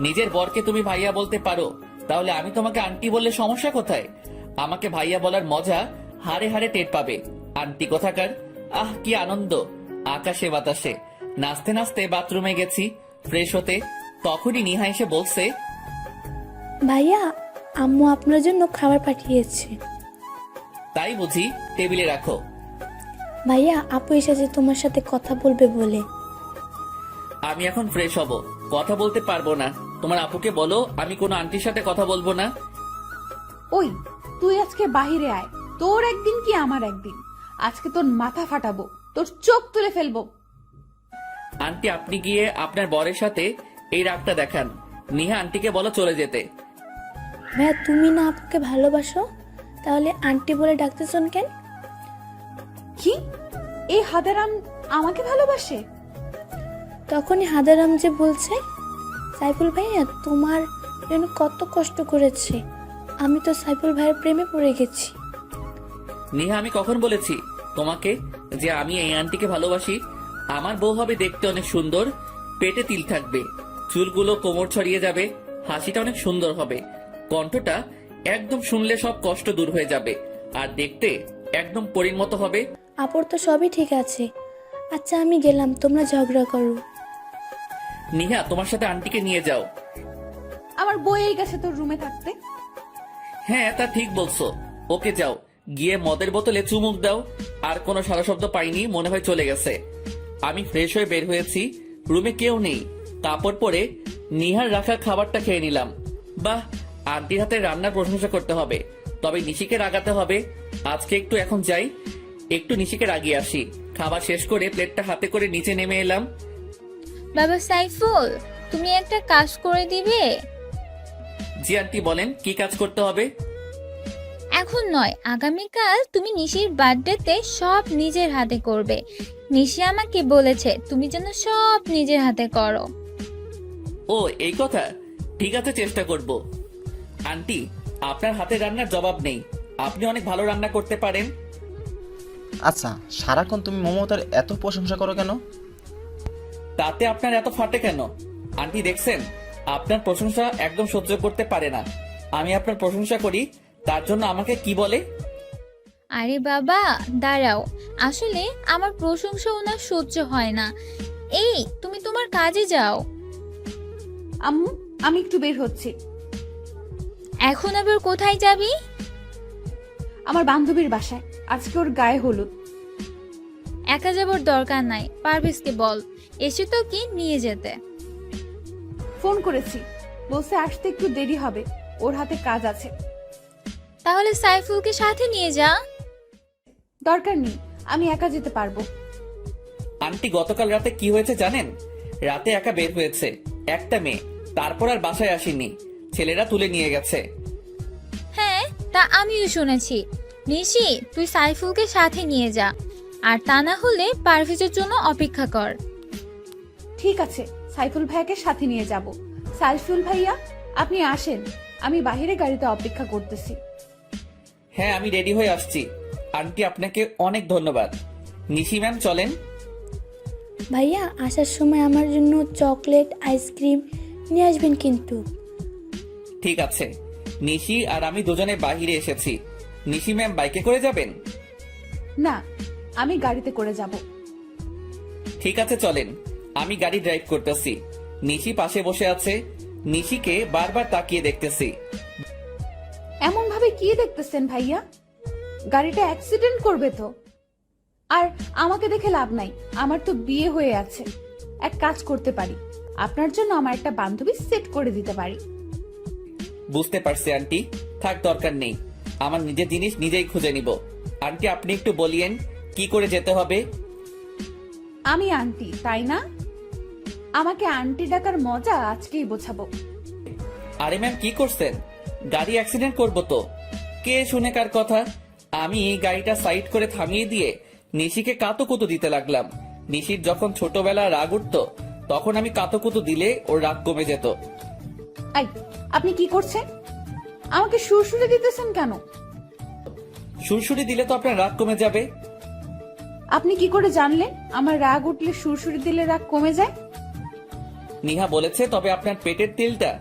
নিজের বরকে তুমি ভাইয়া বলতে পারো, তাহলে আমি তোমাকে আন্টি বললে সমস্যা কোথায়? আমাকে ভাইয়া বলার মজা হাড়ে হাড়ে টের পাবে। আন্টি কোথাকার! আহ কি আনন্দ! আকাশে বাতাসে নাচতে নাচতে বাথরুমে গেছি ফ্রেশ হতে। তখনই নিহা এসে বলছে, ভাইয়া, আম্মু আপনার জন্য খাবার পাঠিয়েছে। তাই বুঝি? টেবিলে রাখো। ভাইয়া, আপু এসেছে তোমার সাথে কথা বলবে বলে। আমি এখন ফ্রেশ হব, কথা বলতে পারবো না। তোমার আপুকে বলো আমি কোনো আন্টির সাথে কথা বলবো না। ওই তুই আজকে বাহিরে আয়, তোর একদিন কি আমার একদিন। আজকে তোর মাথা ফাটাবো, তোর চোখ তুলে ফেলবো। আন্টি আপনি গিয়ে আপনার বরের সাথে এই রাগটা দেখান। নিহা আন্টিকে বলো চলে যেতে। ভাইয়া, তুমি না আপুকে ভালোবাসো, তাহলে আন্টি বলে ডাকতেছেন কেন? কি এই হাদারাম আমাকে ভালোবাসে? তখনই হাদারাম যে বলছে, সাইফুল ভাইয়া তোমার জন্য কত কষ্ট করেছে, আমি তো সাইফুল ভাইয়ের প্রেমে পড়ে গেছি। নিহা আমি কখন বলেছি তোমাকে যে আমি এই আন্টিকে ভালোবাসি? আমার বউ হবে দেখতে অনেক সুন্দর, পেটে তিল থাকবে, চুলগুলো কোমর ছড়িয়ে যাবে, হাসিটা অনেক সুন্দর হবে, কণ্ঠটা একদম শুনলে সব কষ্ট দূর হয়ে যাবে, আর দেখতে একদম পরীর মতো হবে। আপুর তো সবই ঠিক আছে। আচ্ছা আমি গেলাম, তোমরা ঝগড়া করো। নিহা তোমার সাথে আন্টিকে নিয়ে যাও। আমার বইয়েই গেছে তোর রুমে থাকতে। হ্যাঁ, তা ঠিক বলছো। ওকে যাও, গিয়ে মদের বোতলে চুমুক দাও। আর কোনো সারা শব্দ পাইনি, মনে হয় চলে গেছে। আমি ফ্রেশ হয়ে বের হয়েছি, রুমে কেউ নেই। কাপড় পরে নিহার রাখা খাবারটা খেয়ে নিলাম। বাহ, আন্টির হাতে রান্নার প্রশংসা করতে হবে, তবে নিশিকে রাগাতে হবে। আজকে একটু এখন যাই, একটু নিশিকে রাগিয়ে আসি। খাবার শেষ করে প্লেটটা হাতে করে নিচে নেমে এলাম। বাবা সাইফুল, তুমি একটা কাজ করে দিবে? জি আন্টি, বলেন কি কাজ করতে হবে? এখন নয়, আগামীকাল তুমি নিশির বার্থডেতে সব নিজের হাতে করবে। নিশি আমাকে বলেছে তুমি যেন সব নিজের হাতে করো। ও, এই কথা। ঠিক আছে, চেষ্টা করব। আন্টি, আপনার হাতে রান্নার জবাব নেই, আপনি অনেক ভালো রান্না করতে পারেন। আচ্ছা, সারাক্ষণ তুমি মমতার এত প্রশংসা করো কেন? তাতে আপনার এত ফাটে কেন? আন্টি দেখছেন, আপনার প্রশংসা একদম সহ্য করতে পারে না। আমি আপনার প্রশংসা করি, তার জন্য আমাকে কি বলে? আরে বাবা দাঁড়াও, আসলে আমার প্রশংসা ওনার সহ্য হয় না। এই তুমি তোমার কাজে যাও। আম্মু, আমি একটু বের হচ্ছি। এখন আবার কোথায় যাবি? আমার বান্ধবীর বাসায়, আজকে ওর গায়ে হলুদ। একা যাবার দরকার নাই, পারভেজকে বল এসে তো কি নিয়ে যেতে। ফোন করেছি, বলছে আসতে একটু দেরি হবে, ওর হাতে কাজ আছে। তাহলে সাইফুলকে সাথে নিয়ে যা। দরকার নেই, আমি একা যেতে পারবো। আন্টি, গতকাল রাতে কি হয়েছে জানেন? রাতে একা বের হয়েছে একটা মেয়ে, তারপর আর বাসায় আসেনি। ছেলেরা তুলে নিয়ে গেছে। হ্যাঁ, তা আমিও শুনেছি। নিশি, তুই সাইফুলকে সাথে নিয়ে যা, আর তা না হলে পারভেজের জন্য অপেক্ষা কর। ঠিক আছে, সাইফুল ভাইয়াকে সাথে নিয়ে যাব। সাইফুল ভাইয়া, আপনি আসেন, আমি বাইরে গাড়িতে অপেক্ষা করতেছি। হ্যাঁ, আমি রেডি হয়ে আসছি। আন্টি, আপনাকে অনেক ধন্যবাদ। নিশি ম্যাম, চলেন। ভাইয়া আসার সময় আমার জন্য চকলেট আইসক্রিম নিয়ে আসবেন কিন্তু। ঠিক আছে। নিশি আর আমি দুজনে বাহিরে এসেছি। নিশি ম্যাম বাইকে করে যাবেন? না, আমি গাড়িতে করে যাব। ঠিক আছে, চলেন। আমি গাড়ি ড্রাইভ করতেছি, নিশি পাশে বসে আছে। নিশিকে বারবার তাকিয়ে দেখতেছি। এমন ভাবে কি দেখতেছেন ভাইয়া? গাড়িটা অ্যাক্সিডেন্ট করবে তো। আর আমাকে দেখে লাভ নাই, আমার তো বিয়ে হয়ে আছে। এক কাজ করতে পারি, আপনার জন্য আমার একটা বান্ধবী সেট করে দিতে পারি। বুঝতে পারছি আন্টি, থাক, দরকার নেই। আমার নিজের জিনিস নিজেই খুঁজে নিব। আন্টি, আপনি একটু বলিয়েন কি করে যেতে হবে? আমি আন্টি, তাই না? আমাকে আন্টি ডাকার মজা আজকেই বোঝাবো। আরে ম্যাম, কি করছেন? গাড়ি অ্যাক্সিডেন্ট করবো তো। কে শুনে কার কথা? আমি গাড়িটা সাইড করে থামিয়ে দিয়ে নিশিকে কাতুকুতু দিতে লাগলাম। নিশির যখন ছোটবেলা রাগ উঠতো, তখন আমি কাতুকুতু দিলে ওর রাগ কমে যেত। আই, আপনি কি করছেন? আমাকে সুরসুরে দিতেছেন কেন? সুরসুরি দিলে তো আপনার রাগ কমে যাবে। আপনি কি করে জানলেন আমার রাগ উঠলে সুরসুরি দিলে রাগ কমে যায়? নিহা বলেছে, তবে আপনার পেটের তিলটা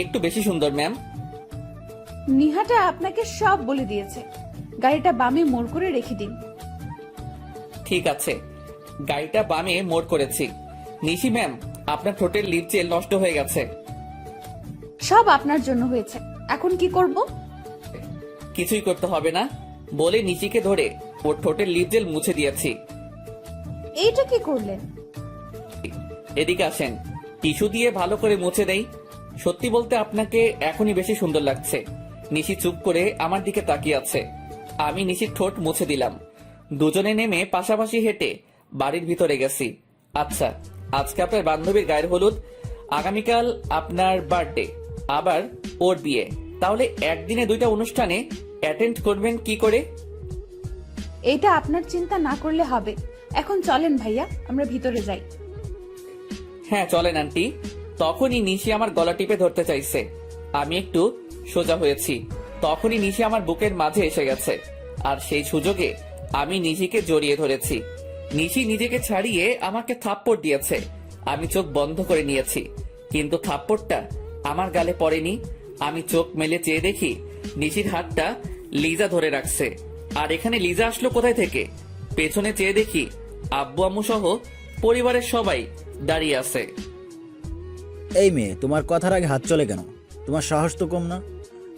একটু বেশি সুন্দর ম্যাম। নিহাটা আপনাকে সব বলে দিয়েছে। গাড়িটা বামে মোড় করে রেখে দিন। ঠিক আছে, গাড়িটা বামে মোড় করেছি। নিশি ম্যাম, আপনার ঠোঁটের লিপ জেল নষ্ট হয়ে গেছে। সব আপনার জন্য হয়েছে, এখন কি করব? কিছুই করতে হবে না বলে নিশিকে ধরে ওর ঠোঁটের লিপ জেল মুছে দিয়েছি। এইটা কি করলেন? এদিকে আসেন, টিস্যু দিয়ে ভালো করে মুছে দেই। সত্যি বলতে আপনাকে এখনই বেশি সুন্দর লাগছে। নিশি চুপ করে আমার দিকে তাকিয়ে আছে। আমি নিশির ঠোঁট মুছে দিলাম। দুজনে নেমে পাশাপাশি হেঁটে বাড়ির ভিতরে গেছি। আচ্ছা, আজকে আপনার বান্ধবীর গায়ের হলুদ, আগামীকাল আপনার বার্থডে, আবার ওর বিয়ে। তাহলে একদিনে দুইটা অনুষ্ঠানে অ্যাটেন্ড করবেন কি করে? এটা আপনার চিন্তা না করলে হবে। এখন চলেন ভাইয়া, আমরা ভিতরে যাই। হ্যাঁ, চলেন আন্টি। তখনই নিশি আমার গলা টিপে ধরতে চাইছে। আমি একটু সোজা হয়েছি, তখনই নিশি আমার বুকের মাঝে এসে গেছে। আর সেই সুযোগে আমি নিশিকে জড়িয়ে ধরেছি। নিশি নিজেকে ছাড়িয়ে আমাকে থাপ্পড় দিয়েছে। আমি চোখ বন্ধ করে নিয়েছি, কিন্তু থাপ্পড়টা আমার গালে পড়েনি। আমি চোখ মেলে চেয়ে দেখি নিশির হাতটা লিজা ধরে রাখছে। আর এখানে লিজা আসলো কোথায় থেকে? পেছনে চেয়ে দেখি আব্বু আম্মু সহ পরিবারের সবাই দাঁড়িয়ে আছে। এই মেয়ে, তোমার কথার আগে হাত চলে কেন? তোমার সাহস তো কম না।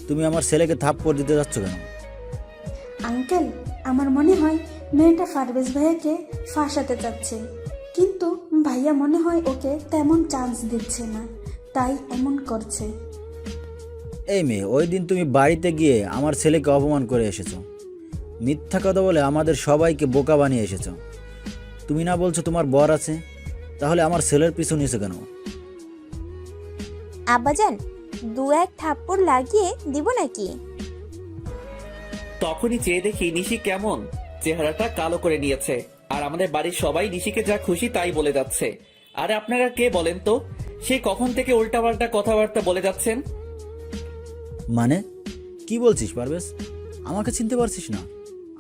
তুমি আমার ছেলেকে থাপ্পড় দিতে যাচ্ছ কেন? আঙ্কেল, আমার মনে হয় মেয়েটা পারভেজ ভাইয়াকে ফাঁসাতে চাচ্ছে, কিন্তু ভাইয়া মনে হয় ওকে তেমন চান্স দিচ্ছে না, তাই এমন করছে। এই মেয়ে, ওই দিন তুমি বাড়িতে গিয়ে আমার ছেলেকে অপমান করে এসেছো। মিথ্যা কথা বলে আমাদের সবাইকে বোকা বানিয়ে এসেছো। তুমি না বলছো তোমার বর আছে, তাহলে আমার ছেলের পিছু নিয়েছো কেন? আব্বাজান, 2-1 থাপ্পড় লাগিয়ে দিব নাকি? তখনই চেয়ে দেখি নিশি কেমন চেহারাটা কালো করে নিয়েছে, আর আমাদের বাড়ির সবাই নিশিকে যা খুশি তাই বলে যাচ্ছে। আরে আপনারা কে বলেন তো? সে কখন থেকে উল্টাপাল্টা কথাবার্তা বলে যাচ্ছেন? মানে কি বলছিস পারভেজ? আমাকে চিনতে পারছিস না?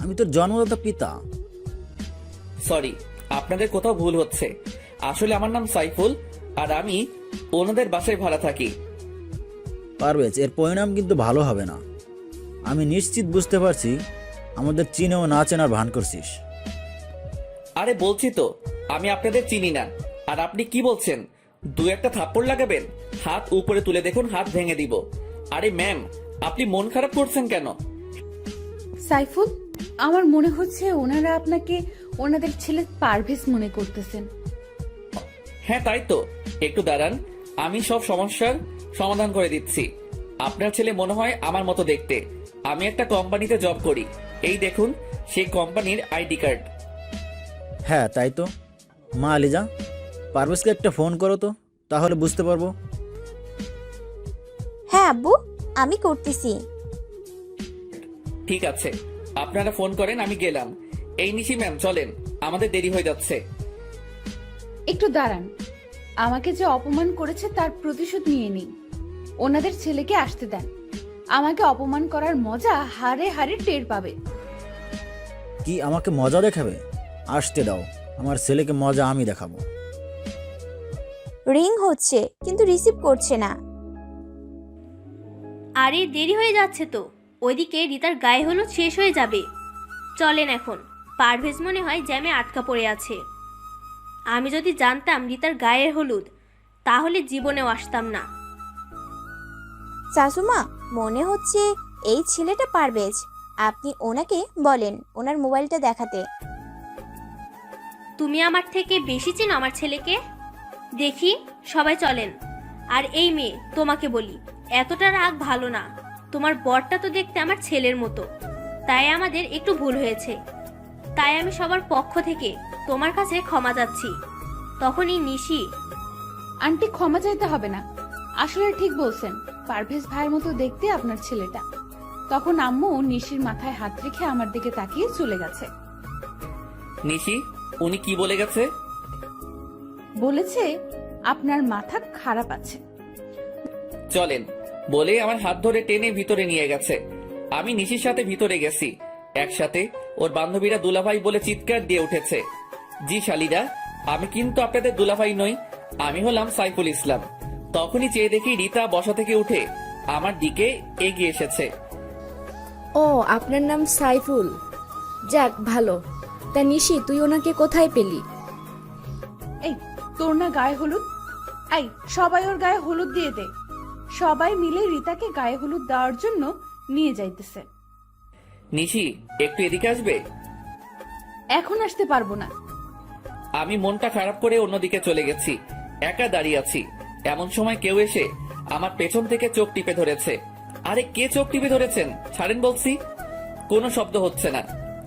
আমি তোর জন্মদাতা পিতা। সরি, আপনাদের কোথাও ভুল হচ্ছে। আসলে আমার নাম সাইফুল, আর আমি ওনাদের বাসায় ভাড়া থাকি। পারভেজ, এর পরিণাম কিন্তু ভালো হবে না। আমি নিশ্চিত বুঝতে পারছি আমাদের চিনেও না চেনার ভান করছিস। আরে বলছি তো আমি আপনাদের চিনি না। আর আপনি কি বলছেন 2-1টা থাপ্পড় লাগাবেন? হাত উপরে তুলে দেখুন, হাত ভেঙে দিব। আরে ম্যাম, আপনি মন খারাপ করছেন কেন? সাইফুল, আমার মনে হচ্ছে ওনারা আপনাকে ওনাদের ছেলে পারভেজ মনে করতেছেন। হ্যাঁ তাই তো, একটু দাঁড়ান, আমি সব সমস্যার সমাধান করে দিচ্ছি। আপনার ছেলে মনে হয় আমার মতো দেখতে। আমি একটা কোম্পানিতে জব করি, এই দেখুন সেই কোম্পানির আইডি কার্ড। হ্যাঁ তাই তো। মা আলিজা, পারভেজকে একটা ফোন করো তো, তাহলে বুঝতে পারবো। হ্যাঁ আব্বু, আমি করতেছি। ঠিক আছে, আপনারা ফোন করেন, আমি গেলাম। এই নিশি ম্যাম চলেন, আমাদের দেরি হয়ে যাচ্ছে। একটু দাঁড়ান, আমাকে যে অপমান করেছে তার প্রতিশোধ নিয়ে নিই। ওনাদের ছেলেকে আসতে দেন, আমাকে অপমান করার মজা হারে হারে টের পাবে। কি আমাকে মজা দেখাবে? আসতে দাও, আমার ছেলেকে মজা আমি দেখাবো। রিং হচ্ছে কিন্তু রিসিভ করছে না। আরে দেরি হয়ে যাচ্ছে তো, ওইদিকে রিতার গায়ে হলুদ শেষ হয়ে যাবে। চলেন এখন, পারভেজ মনে হয় জ্যামে আটকা পড়ে আছে। আমি যদি জানতাম রিতার গায়ের হলুদ, তাহলে জীবনেও আসতাম না। শাশুমা, মনে হচ্ছে এই ছেলেটা পারভেজ। আপনি ওনাকে বলেন ওনার মোবাইলটা দেখাতে। তুমি আমার থেকে বেশি চেনো আমার ছেলেকে। দেখি, সবাই চলেন। আর এই মেয়ে, তোমাকে বলি, এতটা রাগ ভালো না। তোমার বরটা তো দেখতে আমার ছেলের মতো, তাই আমাদের একটু ভুল হয়েছে। তাই আমি সবার পক্ষ থেকে তোমার কাছে ক্ষমা চাচ্ছি। তখনই নিশি, আন্টি ক্ষমা চাইতে হবে না, আসলে ঠিক বলছেন, পারভেজ ভাইয়ের মতো দেখতে আপনার ছেলেটা। তখন আম্মু নিশির মাথায় হাত রেখে আমার দিকে তাকিয়ে চলে গেছে। নিশি, উনি কি বলে গেছে? বলেছে আপনার মাথা খারাপ আছে। চলেন বলে আমার হাত ধরে টেনে ভিতরে নিয়ে গেছে। আমি নিশির সাথে ভিতরে গেছি, একসাথে। ওর বান্ধবীরা দুলাভাই বলে চিৎকার দিয়ে উঠেছে। জি শালিরা, আমি কিন্তু আপনাদের দুলাভাই নই, আমি হলাম সাইফুল ইসলাম। তখনই চেয়ে দেখি রিতা বসা থেকে উঠে আমার দিকে এগিয়ে এসেছে। ও, আপনার নাম সাইফুল? যাক ভালো। তা নিশি, তুই ওনাকে কোথায় পেলি? এই, তোর না গায়ে হলুদ? এই, সবাই ওর গায়ে হলুদ দিয়ে দে। সবাই মিলে রিতাকে গায়ে হলুদ দেওয়ার জন্য নিয়ে যাইতেছে। নিশি, একটু এদিকে আসবে? এখন আসতে পারবো না। আমি মনটা খারাপ করে অন্যদিকে চলে গেছি, একা দাঁড়িয়ে আছি। এমন সময় কেউ এসে আমার পেছন থেকে চোখ টিপে ধরেছে। আরে কে চোখ টিপে ধরেছেন? ছাড়েন বলছি। কোনো শব্দ হচ্ছে না।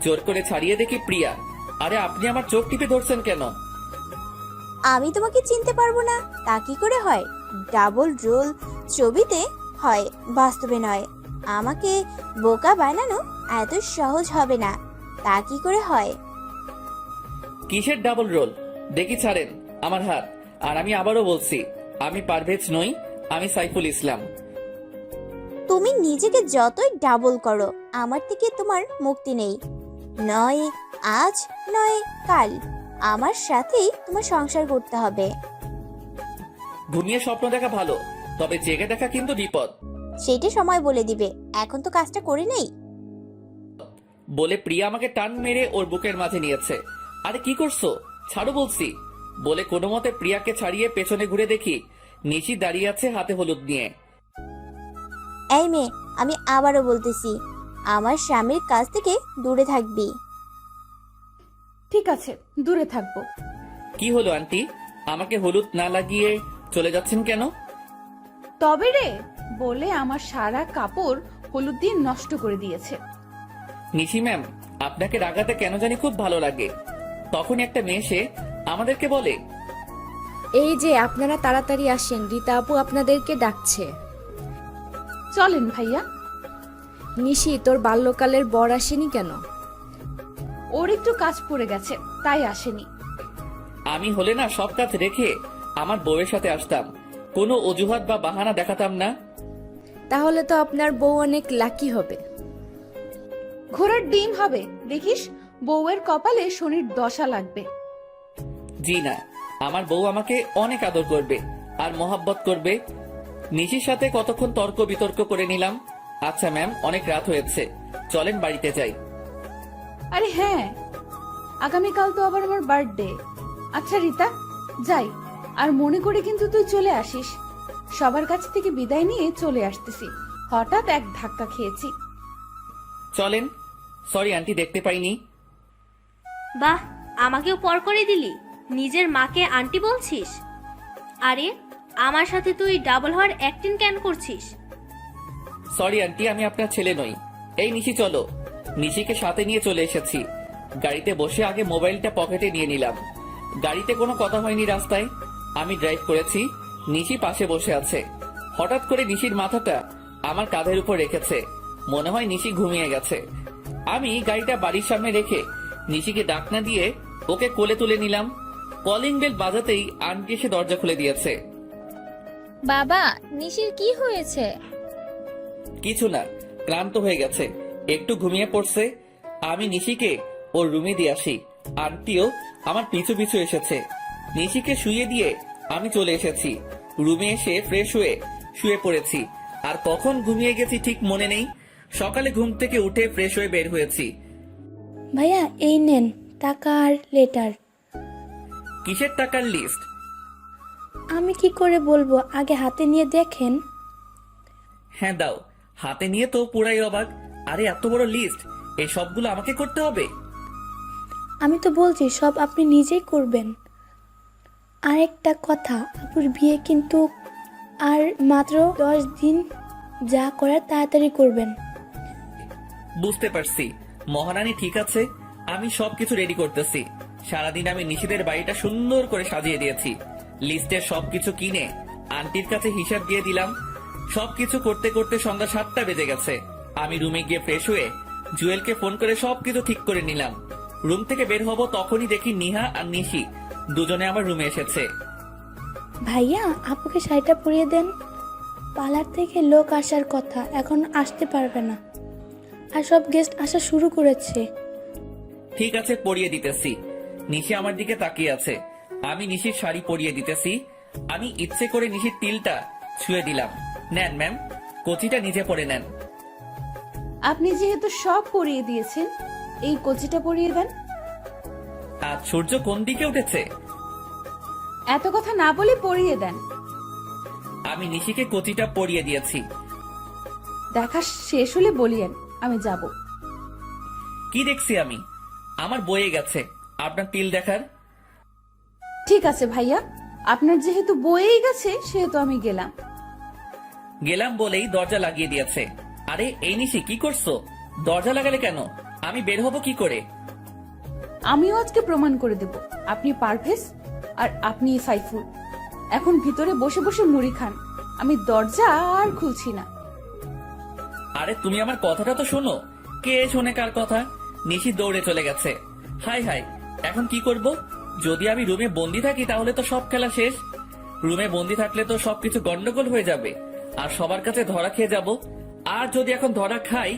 জোর করে ছাড়িয়ে দেখি প্রিয়া। আরে আপনি আমার চোখ টিপে ধরছেন কেন? আমি তোমাকে চিনতে পারবো না তা কি করে হয়? ডাবল রোল ছবিতে হয়, বাস্তবে নয়। আমাকে বোকা বানানো এত সহজ হবে না, তা কি করে হয়? কিসের ডাবল রোল? দেখি ছাড়েন আমার হাত। আর আমি আবারও বলছি, আমি পারভেজ নই, আমি সাইফুল ইসলাম। তুমি নিজেকে যতই ডাবল করো, আমার থেকে তোমার মুক্তি নেই। নয় আজ, নয় কাল, আমার সাথেই তোমার সংসার করতে হবে। ঘুমিয়ে স্বপ্ন দেখা ভালো, তবে জেগে দেখা কিন্তু বিপদ। সেটা সময় বলে দিবে, এখন তো কাজটা করে নেই। বলে প্রিয়া আমাকে টান মেরে ওর বুকের মাঝে নিয়েছে। আরে কি করছো? ছাড়ো বলছি। বলে কোনো মতে প্রিয়াকে ছাড়িয়ে পেছনে ঘুরে দেখি নিশি দাঁড়িয়ে আছে হাতে হলুদ নিয়ে। এই মেয়ে, আমি আবারও বলতেছি, আমার স্বামীর কাছ থেকে দূরে থাকবি। ঠিক আছে, দূরে থাকবো। কি হলো আন্টি, আমাকে হলুদ না লাগিয়ে চলে যাচ্ছেন কেন? তবে রে, বলে আমার সারা কাপড় হলুদ দিয়ে নষ্ট করে দিয়েছে। নিশি ম্যাম, আপনাকে রাগাতে কেন জানি খুব ভালো লাগে। তখন একটা মেয়ে এসে আমাদেরকে বলে, এই যে আপনারা তাড়াতাড়ি আসেন, রীতা আপু আপনাদেরকে ডাকছে। চলেন ভাইয়া। নিশি, তোর বাল্যকালের বর আসেনি কেন? ওর একটু কাজ পড়ে গেছে, তাই আসেনি। আমি হলে না সব কাজ রেখে আমার বউয়ের সাথে আসতাম, কোনো অজুহাত বা বাহানা দেখাতাম না। তাহলে তো আপনার বউ অনেক লাকি হবে। ঘোড়ার ডিম হবে, দেখিস বউয়ের কপালে শনির দশা লাগবে। জি না, আমার বউ আমাকে অনেক আদর করবে আর মহাব্বত করবে। নিশির সাথে কতক্ষণ তর্ক বিতর্ক করে নিলাম। আচ্ছা ম্যাম, অনেক রাত হয়েছে, চলেন বাড়িতে যাই। আরে হ্যাঁ, আগামীকাল তো আবার আমার বার্থডে। আচ্ছা রীতা, যাই, আর মনে করে কিন্তু তুই চলে আসিস। সবার কাছ থেকে বিদায় নিয়ে চলে আসতেছি, হঠাৎ এক ধাক্কা খেয়েছি। চলেন। সরি আন্টি, দেখতে পাইনি। বাহ, আমাকেও পর করে দিলি, নিজের মাকে আন্টি বলছিস। আরে আমার সাথে তুই ডাবল হওয়ার অ্যাক্টিং কেন করছিস? সরি আন্টি, আমি আপনার ছেলে নই। এই নিশি চলো। নিশিকে সাথে নিয়ে চলে এসেছি। গাড়িতে বসে আগে মোবাইলটা পকেটে নিয়ে নিলাম। গাড়িতে কোনো কথা হয়নি রাস্তায়, আমি ড্রাইভ করেছি, নিশি পাশে বসে আছে। হঠাৎ করে নিশির মাথাটা আমার কাঁধের উপর রেখেছে, মনে হয় নিশি ঘুমিয়ে গেছে। আমি গাড়িটা বাড়ির সামনে রেখে নিশিকে ডাক না দিয়ে ওকে কোলে তুলে নিলাম। কলিং বেল বাজাতেই আন্টি এসে দরজা খুলে দিয়েছে। বাবা, নিশির কি হয়েছে? কিছু না, ক্লান্ত হয়ে গেছে, একটু ঘুমিয়ে পড়ছে। আমি নিশিকে ওর রুমে দিয়ে আসি। আন্টিও আমার পিছু পিছু এসেছে। নিশিকে শুয়ে দিয়ে আমি চলে এসেছি। রুমে এসে ফ্রেশ হয়ে শুয়ে পড়েছি। আর কখন ঘুমিয়ে গেছি ঠিক মনে নেই। সকালে ঘুম থেকে উঠে ফ্রেশ হয়ে বের হয়েছি। ভাইয়া এই নেন টাকা আর লেটার। কিসের টাকার লিস্ট? আমি কি করে বলবো, আগে হাতে নিয়ে দেখেন। হ্যাঁ দাও, হাতে নিয়ে তো পুরাই অবাক। আরে এত বড় লিস্ট, এই সবগুলো আমাকে করতে হবে? আমি তো বলছি সব আপনি নিজেই করবেন। আর একটা কথা, আপুর বিয়ে কিন্তু আর মাত্র 10 দিন, যা করার তাড়াতাড়ি করবেন। বুঝতে পারছি মহারানী, ঠিক আছে, আমি সবকিছু রেডি করতেছি। সারাদিন আমি নিশিদের বাড়িটা সুন্দর করে সাজিয়ে দিয়েছি। লিস্টের সবকিছু কিনে আন্টির কাছে হিসাব দিয়ে দিলাম। সবকিছু করতে করতে সন্ধ্যা 7টা বেজে গেছে। আমি রুমে গিয়ে ফ্রেশ হয়ে জুয়েলকে ফোন করে সবকিছু ঠিক করে নিলাম। রুম থেকে বের হব তখনই দেখি নিহা আর নিশি দুজনে আমার রুমে এসেছে। ভাইয়া আপুকে শাড়িটা পরিয়ে দেন, পার্লার থেকে লোক আসার কথা, এখন আসতে পারবে না, আর সব গেস্ট আসা শুরু করেছে। ঠিক আছে, পরিয়ে দিতেছি। নিশি আমার দিকে তাকিয়ে আছে, আমি নিশির শাড়ি পরিয়ে দিতেছি। আমি ইচ্ছে করে নিশির তিলটা ছুঁয়ে দিলাম। নেন ম্যাম, কচিটা নিজে পরে নেন। আপনি যেহেতু সব পরিয়ে দিয়েছেন, এই কচিটা পরিয়ে দেন। আজ সূর্য কোন দিকে উঠেছে? এত কথা না বলে পরিয়ে দেন। আমি নিশিকে কচিটা পরিয়ে দিয়েছি। দেখা শেষ হলে বলিয়েন, আমি যাব। কি দেখছি আমি? আমার বয়ে গেছে আপনার তিল দেখার। ঠিক আছে ভাইয়া, আপনার যেহেতু বয়েই গেছে সেহেতু আমি গেলাম। গেলাম বলেই দরজা লাগিয়ে দিয়েছে। আরে এই নিশি, কি করছো? দরজা লাগালে কেন? আমি বের হব কি করে? আমিও আজকে প্রমাণ করে দেব আপনি পারভেজ আর আপনি সাইফুল। এখন ভিতরে বসে বসে মুড়ি খান, আমি দরজা আর খুলছি না। আরে তুমি আমার কথাটা তো শোনো। কে শোনে কার কথা? নিশি দৌড়ে চলে গেছে। হাই হাই, এখন কি করব? যদি আমি রুমে বন্দি থাকি তাহলে তো সব খেলা শেষ। রুমে বন্দি থাকলে তো সবকিছু গন্ডগোল হয়ে যাবে আর সবার কাছে ধরা খেয়ে যাব। আর যদি এখন ধরা খাই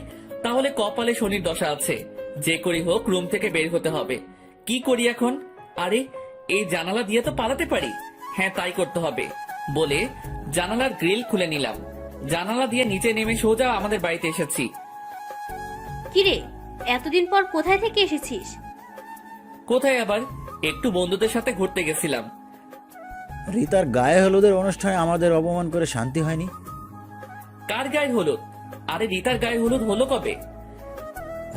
তাহলে কপালে শনির দশা আছে। যে করি হোক রুম থেকে বের হতে হবে। কি করি এখন? আরে এই জানালা দিয়ে তো পালাতে পারি। হ্যাঁ, তাই করতে হবে বলে জানালার গ্রিল খুলে নিলাম। জানালা দিয়ে নিচে নেমে সোজা আমাদের বাড়িতে এসেছি। কিরে, এতদিন পর কোথায় থেকে এসেছিস? কোথায় আবার, একটু বন্ধুদের সাথে ঘুরতে গেছিলাম। রীতার গায়ে হলুদের অনুষ্ঠানে আমাদের অপমান করে শান্তি হয়নি। কার গায়ে হলুদ? আরে রিতার গায়ে হলুদ হলো কবে?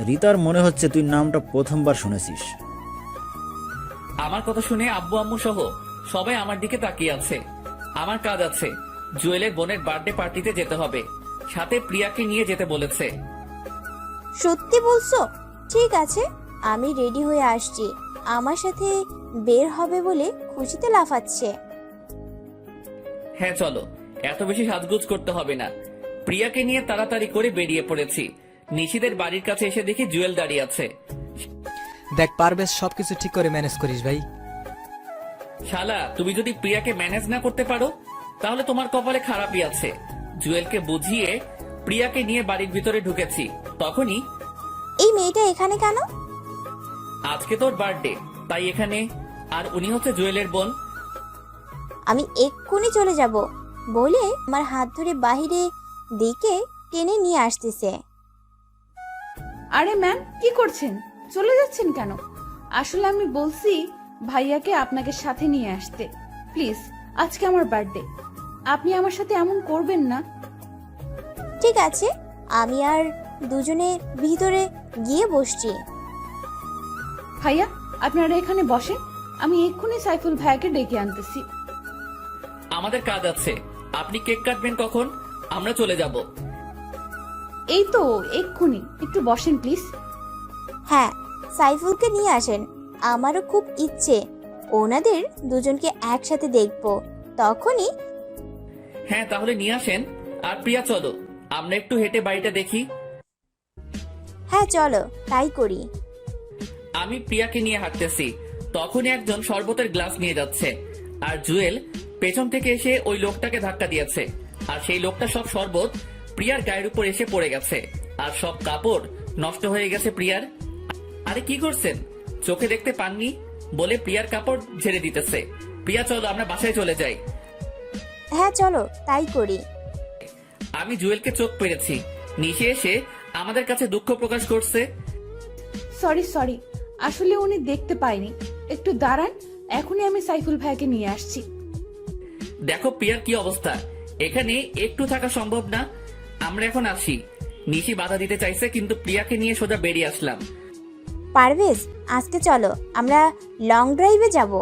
রিতার মনে হচ্ছে তুই নামটা প্রথমবার শুনেছিস। আমার কথা শুনে আব্বু আম্মু সহ সবাই আমার দিকে তাকিয়ে আছে। আমার কাজ আছে, জুয়েলের বোনের বার্থডে পার্টিতে যেতে হবে, সাথে প্রিয়াকে নিয়ে যেতে বলেছে। সত্যি বলছো? ঠিক আছে, আমি রেডি হয়ে আসছি। আমার সাথে বের হবে বলে খুশিতে লাফাচ্ছে। হ্যাঁ চলো, এত বেশি সাজগোজ করতে হবে না। প্রিয়াকে নিয়ে তাড়াতাড়ি করে বেরিয়ে পড়েছি। নিশিদের বাড়ির কাছে এসে দেখি জুয়েল দাঁড়িয়ে আছে। দেখ পারভেজ, সবকিছু ঠিক করে ম্যানেজ করিস ভাই। শালা, তুমি যদি প্রিয়াকে ম্যানেজ না করতে পারো তাহলে তোমার কপালে খারাপই আছে। জুয়েলকে বুঝিয়ে প্রিয়াকে নিয়ে বাড়ির ভিতরে ঢুকেছি। তখনই, এই মেয়েটা এখানে কেন? আজকে তোর বার্থডে তাই এখানে। আর উনি হচ্ছে জুয়েলের বোন। আমি এক্ষুনি চলে যাব বলে আমার হাত ধরে বাহিরে দিকে টেনে নিয়ে আসতেছে। আরে ম্যাম, কি করছেন? চলে যাচ্ছেন কেন? আসলে আমি বলছি ভাইয়াকে আপনাকে সাথে নিয়ে আসতে। প্লিজ, আজকে আমার বার্থডে, আপনি আমার সাথে এমন করবেন না। ঠিক আছে, আমি আর দুজনে ভিতরে গিয়ে বসছি। ভাইয়া, আপনারা এখানে বসেন, আমি এক্ষুনি সাইফুল ভাইয়াকে ডেকে আনতেছি। আমাদের কাজ আছে, আপনি কেক কাটবেন কখন? আমরা চলে যাব। এই তো এক্ষুনি, একটু বসেন প্লিজ। হ্যাঁ, সাইফুলকে নিয়ে আসেন। আমারও খুব ইচ্ছে ওনাদের দুজনকে একসাথে দেখব। তখনই, হ্যাঁ তাহলে নিয়ে আসেন। আর প্রিয়া চলো, আমরা একটু হেঁটে বাড়িটা দেখি। হ্যাঁ চলো, তাই করি। আমি প্রিয়াকে নিয়ে হাঁটতেছি, তখনই একজন শরবতের গ্লাস নিয়ে যাচ্ছে। আর জুয়েল পেছন থেকে এসে ওই লোকটাকে ধাক্কা দিয়েছে। আর সেই লোকটা সব শরবত প্রিয়ার গায়ের উপর এসে পড়ে গেছে। আর সব কাপড় নষ্ট হয়ে গেছে প্রিয়ার। আরে কি করছেন, চোখে দেখতে পাননি বলে প্রিয়ার কাপড় ঝেড়ে দিতেছে। প্রিয়া চলো, আমরা বাসায় চলে যাই। হ্যাঁ চলো, তাই করি। আমি জুয়েলকে চোখ পেরেছি। নিশে এসে আমাদের কাছে দুঃখ প্রকাশ করছে। সরি, আসলে উনি দেখতে পায়নি। একটু দাঁড়ান, এখনই আমি সাইফুল ভাইয়াকে নিয়ে আসছি। দেখো প্রিয়ার কি অবস্থা, এখানে একটু থাকা সম্ভব না। আমরা এখন আসি। নিশি বাধা দিতে চাইছে, কিন্তু প্রিয়াকে নিয়ে সোজা বেরিয়ে আসলাম। পারভেজ, আজকে চলো আমরা লং ড্রাইভে যাব।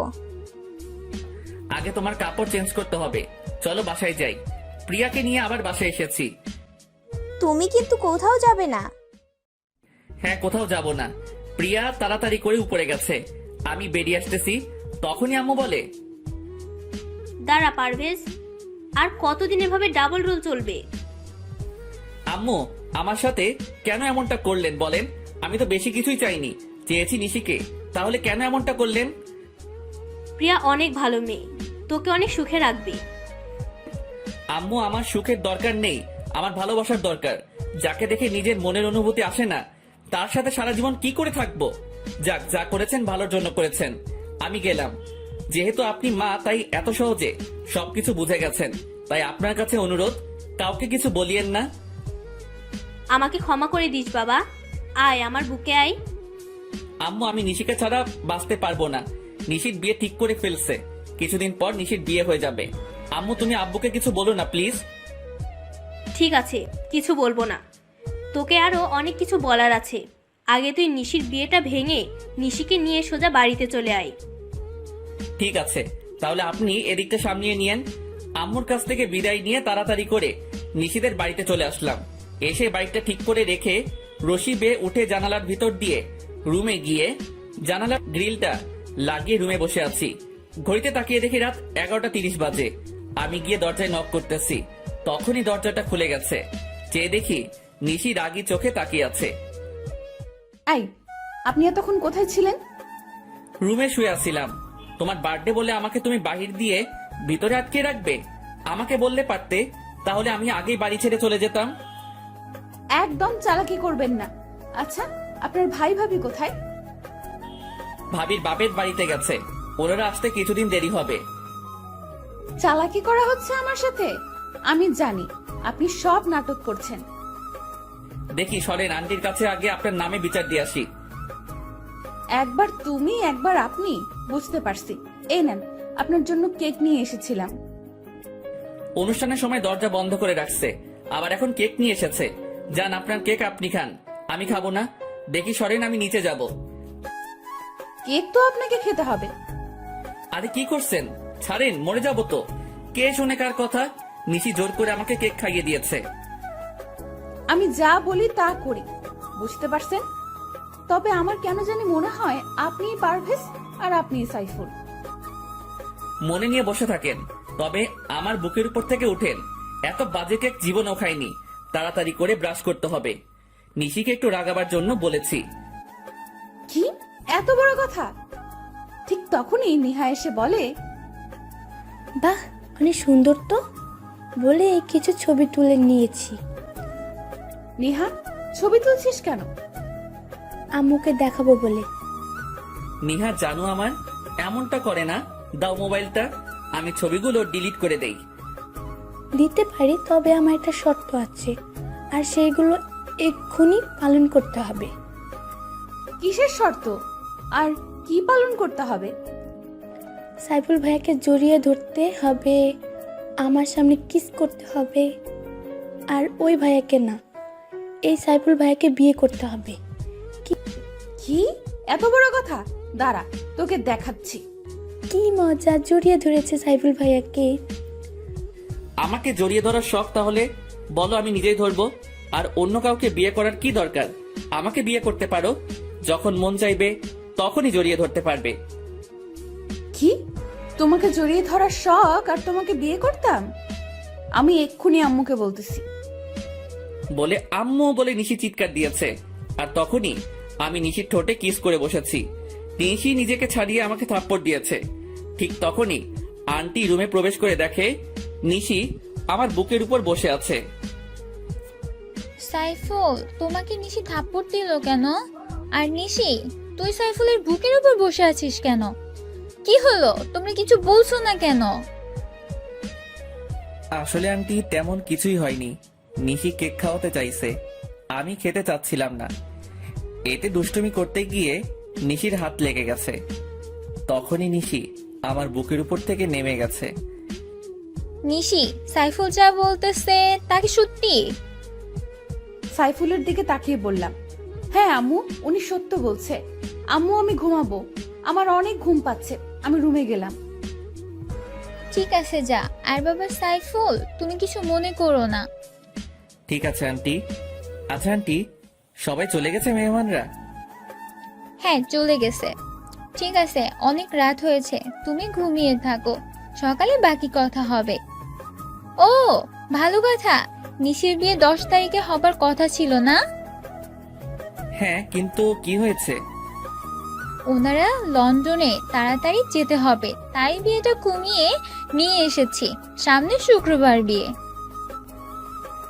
আগে তোমার কাপড় চেঞ্জ করতে হবে, চলো বাসায় যাই। প্রিয়াকে নিয়ে আবার বাসায় এসেছি। তুমি কিন্তু কোথাও যাবে না। হ্যাঁ, কোথাও যাব না। প্রিয়া তাড়াতাড়ি করে উপরে গেছে, আমি বেরিয়ে আসতেছি। তখনই আম্মু বলে, দাঁড়া পারভেজ, আর কতদিন এভাবে ডাবল রোল চলবে? আম্মু আমার সাথে কেন এমনটা করলেন বলেন? আমি তো বেশি কিছুই চাইনি, চেয়েছি নিশিকে, তাহলে কেন এমনটা করলেন? প্রিয়া অনেক ভালো মেয়ে, তোকে অনেক সুখে রাখবে। আম্মু, আমার সুখের দরকার নেই, আমার ভালোবাসার দরকার। যাকে দেখে নিজের মনের অনুভূতি আসে না, তার সাথে সারা জীবন কি করে থাকবো? যাক, যা করেছেন ভালোর জন্য করেছেন। আমি গেলাম। যেহেতু আপনি মা, তাই এত সহজে সবকিছু বুঝে গেছেন। তাই আপনার কাছে অনুরোধ, কাউকে কিছু বলিয়েন না। আমাকে ক্ষমা করে দিস বাবা, আয় আমার বুকে আয়। আম্মু, আমি নিশিকে ছাড়া বাঁচতে পারবো না। নিশির বিয়ে ঠিক করে ফেলছে, কিছুদিন পর নিশির বিয়ে হয়ে যাবে। আম্মু, তুমি আব্বুকে কিছু বলো না প্লিজ। ঠিক আছে, কিছু বলবো না। তোকে আরো অনেক কিছু বলার আছে। আগে তুই নিশির বিয়েটা ভেঙে নিশিকে নিয়ে সোজা বাড়িতে চলে আয়। ঠিক আছে, তাহলে আপনি এদিকটা সামলিয়ে নিয়েন। আম্মুর কাছ থেকে বিদায় নিয়ে তাড়াতাড়ি করে নিশিদের বাড়িতে চলে আসলাম। এসে বাইকটা ঠিক করে রেখে রশি বেয়ে উঠে জানালার ভিতর দিয়ে রুমে গিয়ে জানালার গ্রিলটা লাগিয়ে রুমে বসে আছি। ঘড়িতে তাকিয়ে দেখি রাত 11:30 বাজে। আমি গিয়ে দরজায় নক করতেছি, তখনই দরজাটা খুলে গেছে। চেয়ে দেখি নিশি রাগী চোখে তাকিয়ে আছে। এই, আপনি এতক্ষণ কোথায় ছিলেন? রুমে শুয়ে আছিলাম। তোমার বার্থডে বলে আমাকে তুমি বাহির দিয়ে ভিতরে আটকে রাখবে? আমাকে বললে পারতে, তাহলে আমি আগেই বাড়ি ছেড়ে চলে যেতাম। একদম চালাকি করবেন না। আচ্ছা, আপনার ভাই ভাবি কোথায়? ভাবির বাপের বাড়িতে গেছে, ওনারা আসতে কিছুদিন দেরি হবে। চালাকি করা হচ্ছে আমার সাথে? আমি জানি আপনি সব নাটক করছেন। দেখি সরেন, আন্টির কাছে আগে আপনার নামে বিচার দিয়ে আসি। একবার তুমি, একবার আপনি, বুঝতে পারছি। এই নেন, আপনার জন্য কেক নিয়ে এসেছিলাম। অনুষ্ঠানের সময় দরজা বন্ধ করে রাখছে, আবার এখন কেক নিয়ে এসেছে। যান, আপনার কেক আপনি খান, আমি খাবো না। দেখি সরেন, আমি নিচে যাব। কেক তো আপনাকে খেতে হবে। আরে কি করছেন? ছাড়েন, মরে যাবো তো। কে শুনে কার কথা? নিশি জোর করে আমাকে কেক খাইয়ে দিয়েছে। আমি যা বলি তা করি, বুঝতে পারছেন? তবে আমার কেন জানি মনে হয় আপনিই পারভেজ আর আপনিই সাইফুল। মনে নিয়ে বসে থাকেন, তবে আমার বুকের উপর থেকে উঠেন। এত বাজে কেক জীবনও খাইনি। তাড়াতাড়ি করে ব্রাশ করতে হবে। নিশিকে একটু রাগাবার জন্য বলেছি। কি এত বড় কথা? ঠিক তখনই নিহা এসে বলে, বাহ, অনেক সুন্দর তো, বলে কিছু ছবি তুলে নিয়েছি। নিহা, ছবি তুলছিস কেন? আম্মুকে দেখাবো বলে। নিহা জানো আমার এমনটা করে না। দাও মোবাইলটা, আমি ছবিগুলো ডিলিট করে দেই। দিতে পারি, তবে আমার একটা শর্ত আছে, আর সেইগুলো এক্ষুনি পালন করতে হবে। কিসের শর্ত আর কি পালন করতে হবে? সাইফুল ভাইয়াকে জড়িয়ে ধরতে হবে, আমার সামনে কিস করতে হবে, আর ওই ভাইয়াকে না, এই সাইফুল ভাইয়াকে বিয়ে করতে হবে। কি এত বড় কথা? দাঁড়া, তোকে দেখাচ্ছি। কি মজা, জড়িয়ে ধরেছে সাইফুল ভাইয়াকে। আমাকে জড়িয়ে ধরার শখ তাহলে বলো, আমি নিজেই ধরবো। আর অন্য কাউকে বিয়ে করার কি দরকার? আমাকে বিয়ে করতে পারো, যখন মন চাইবে তখনই জড়িয়ে ধরতে পারবে। কি, তোমাকে জড়িয়ে ধরার শখ আর তোমাকে বিয়ে করতাম? আমি এক্ষুনি আম্মুকে বলতেছি। বলে আম্মু বলে নিশি চিৎকার দিয়েছে। আর তখনই আমি নিশির ঠোঁটে কিস করে বসেছি। নিশি নিজেকে ছাড়িয়ে আমাকে থাপ্পড় দিয়েছে। ঠিক তখনই আন্টি রুমে প্রবেশ করে দেখে নিশি আমার বুকের উপর বসে আছে। সাইফুল, তোমাকে নিশি থাপ্পড় দিল কেন? আর নিশি, তুই সাইফুলের বুকের উপর বসে আছিস কেন? কি হলো, তোমরা কিছু বলছো না কেন? আসলে আন্টি তেমন কিছুই হয়নি। নিশি কেক খাওয়াতে চাইছে, আমি খেতে চাচ্ছিলাম না। এতে দুষ্টুমি করতে গিয়ে নিশির হাত লেগে গেছে। তখনই নিশি আমার বুকের উপর থেকে নেমে গেছে। নিশি, সাইফুল যা বলতেছে তা কি সত্যি? সাইফুলের দিকে তাকিয়ে বললাম, হ্যাঁ আম্মু, উনি সত্য বলছে। আম্মু, আমি ঘুমাবো, আমার অনেক ঘুম পাচ্ছে, আমি রুমে গেলাম। ঠিক আছে, যা। আর বাবা সাইফুল, তুমি কিছু মনে করো না। ঠিক আছে আন্টি। আচ্ছা আন্টি, সবাই চলে গেছে মেহমানরা? হ্যাঁ, চলে গেছে। ঠিক আছে, অনেক রাত হয়েছে, তুমি ঘুমিয়ে থাকো, সকালে বাকি কথা হবে। ও ভালো কথা, নিশির বিয়ে 10 তারিখে হবার কথা ছিল না? হ্যাঁ, কিন্তু কি হয়েছে? ওনারা লন্ডনে তাড়াতাড়ি যেতে হবে, তাই বিয়েটা কমিয়ে নিয়ে এসেছি। সামনে শুক্রবার বিয়ে।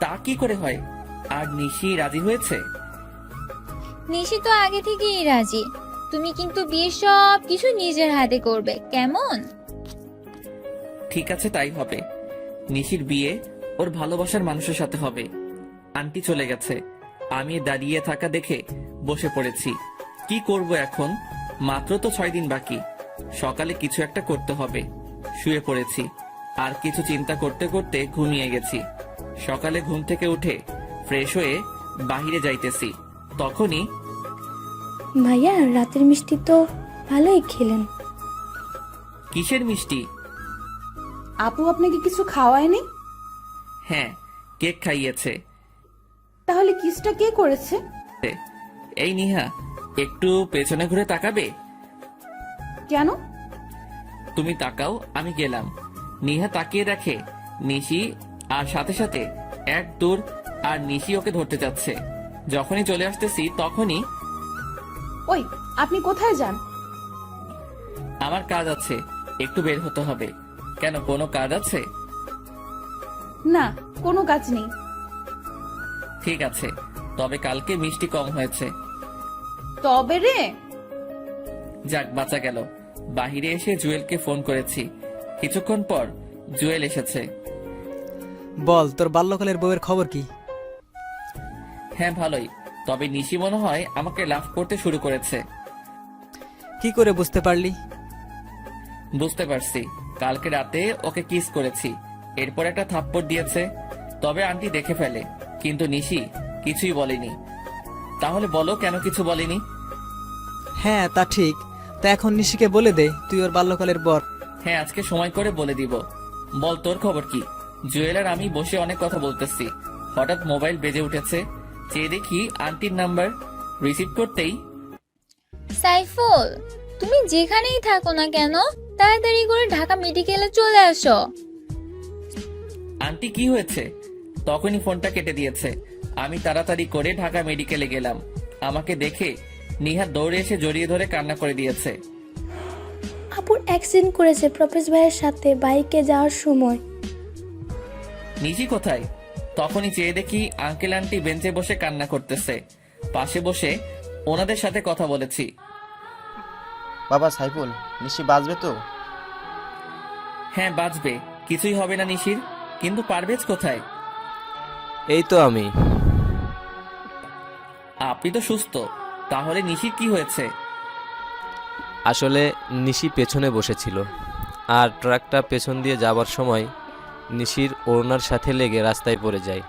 তা কি করে হয়? আর নিশি রাজি হয়েছে? নিশি তো আগে থেকেই রাজি। তুমি কিন্তু বিয়ে সব কিছু নিজের হাতে করবে, কেমন? ঠিক আছে, তাই হবে। নিশির বিয়ে ওর ভালোবাসার মানুষের সাথে হবে। আন্টি চলে গেছে, আমি দাঁড়িয়ে থাকা দেখে বসে পড়েছি। কি করব এখন? মাত্র তো 6 দিন বাকি। সকালে কিছু একটা করতে হবে। শুয়ে পড়েছি, আর কিছু চিন্তা করতে করতে ঘুমিয়ে গেছি। সকালে ঘুম থেকে উঠে ফ্রেশ হয়ে বাহিরে যাইতেছি, তখনই ভাইয়া, রাতের মিষ্টি তো ভালোই খেলেন। কিসের মিষ্টি? আপু আপনাকে কিছু খাওয়ায়নি? হ্যাঁ, কেক খাইয়েছে। তাহলে কিসটা কে করেছে? এই নিহা, একটু পেছনে ঘুরে তাকাবে? কেন? তুমি তাকাও, আমি গেলাম। নিহা তাকিয়ে দেখে নিশি, আর সাথে সাথে এক দৌড়, আর নিশি ওকে ধরতে যাচ্ছে। যখনই চলে আসতেছি তখনই, ওই, আপনি কোথায় যান? আমার কাজ আছে, একটু বের হতে হবে। কেন, কোনো কাজ আছে? না, কোনো কাজ নেই। ঠিক আছে, তবে কালকে মিষ্টি কম হয়েছে। তবে রে, যাক, বাঁচা গেল। বাহিরে এসে জুয়েলকে ফোন করেছি। কিছুক্ষণ পর জুয়েল এসেছে। বল, তোর বাল্যকালের বউয়ের খবর কি? হ্যাঁ, ভালোই। তবে নিশি মনে হয় আমাকে লাভ করতে শুরু করেছে। কি করে বুঝতে পারলি? বুঝতে পারছি, কালকে রাতে ওকে কিস করেছি, এরপর একটা থাপ্পড় দিয়েছে। তবে আন্টি দেখে ফেলে, কিন্তু নিশি কিছুই বলেনি। তাহলে বলো কেন কিছু বলেনি? হ্যাঁ তা ঠিক। তা এখন নিশিকে বলে দে তুই ওর বাল্যকালের বর। হ্যাঁ, আজকে সময় করে বলে দিব। বল তোর খবর কি? জুয়েল আর আমি বসে অনেক কথা বলতেছি, হঠাৎ মোবাইল বেজে উঠেছে। চেয়ে দেখি আন্টির নাম্বার। রিসিভ করতেই, সাইফুল, তুমি যেখানেই থাকো না কেন তাড়াতাড়ি করে ঢাকা মেডিকেলে চলে আসো। আন্টি কি হয়েছে? তখনই ফোনটা কেটে দিয়েছে। আমি তাড়াতাড়ি করে ঢাকা মেডিকেলে গেলাম। আমাকে দেখে নিহার দৌড়ে এসে জড়িয়ে ধরে কান্না করে দিয়েছে। আপুর অ্যাক্সিডেন্ট করেছে প্রফেস ভাইয়ের সাথে বাইকে যাওয়ার সময়। নিশি কোথায়? তখনই চেয়ে দেখি আঙ্কেল আন্টি বেঞ্চে বসে কান্না করতেছে। পাশে বসে ওনাদের সাথে কথা বলেছি। বাবা সাইফুল, নিশি বাঁচবে তো? হ্যাঁ বাঁচবে, কিছুই হবে না নিশির। কিন্তু পারভেজ কোথায়? এই তো আমি। আপনি তো সুস্থ, তাহলে নিশির কি হয়েছে? আসলে নিশি পেছনে বসেছিল, আর ট্রাকটা পেছন দিয়ে যাবার সময় নিশির ওড়নার সাথে লেগে রাস্তায় পড়ে যায়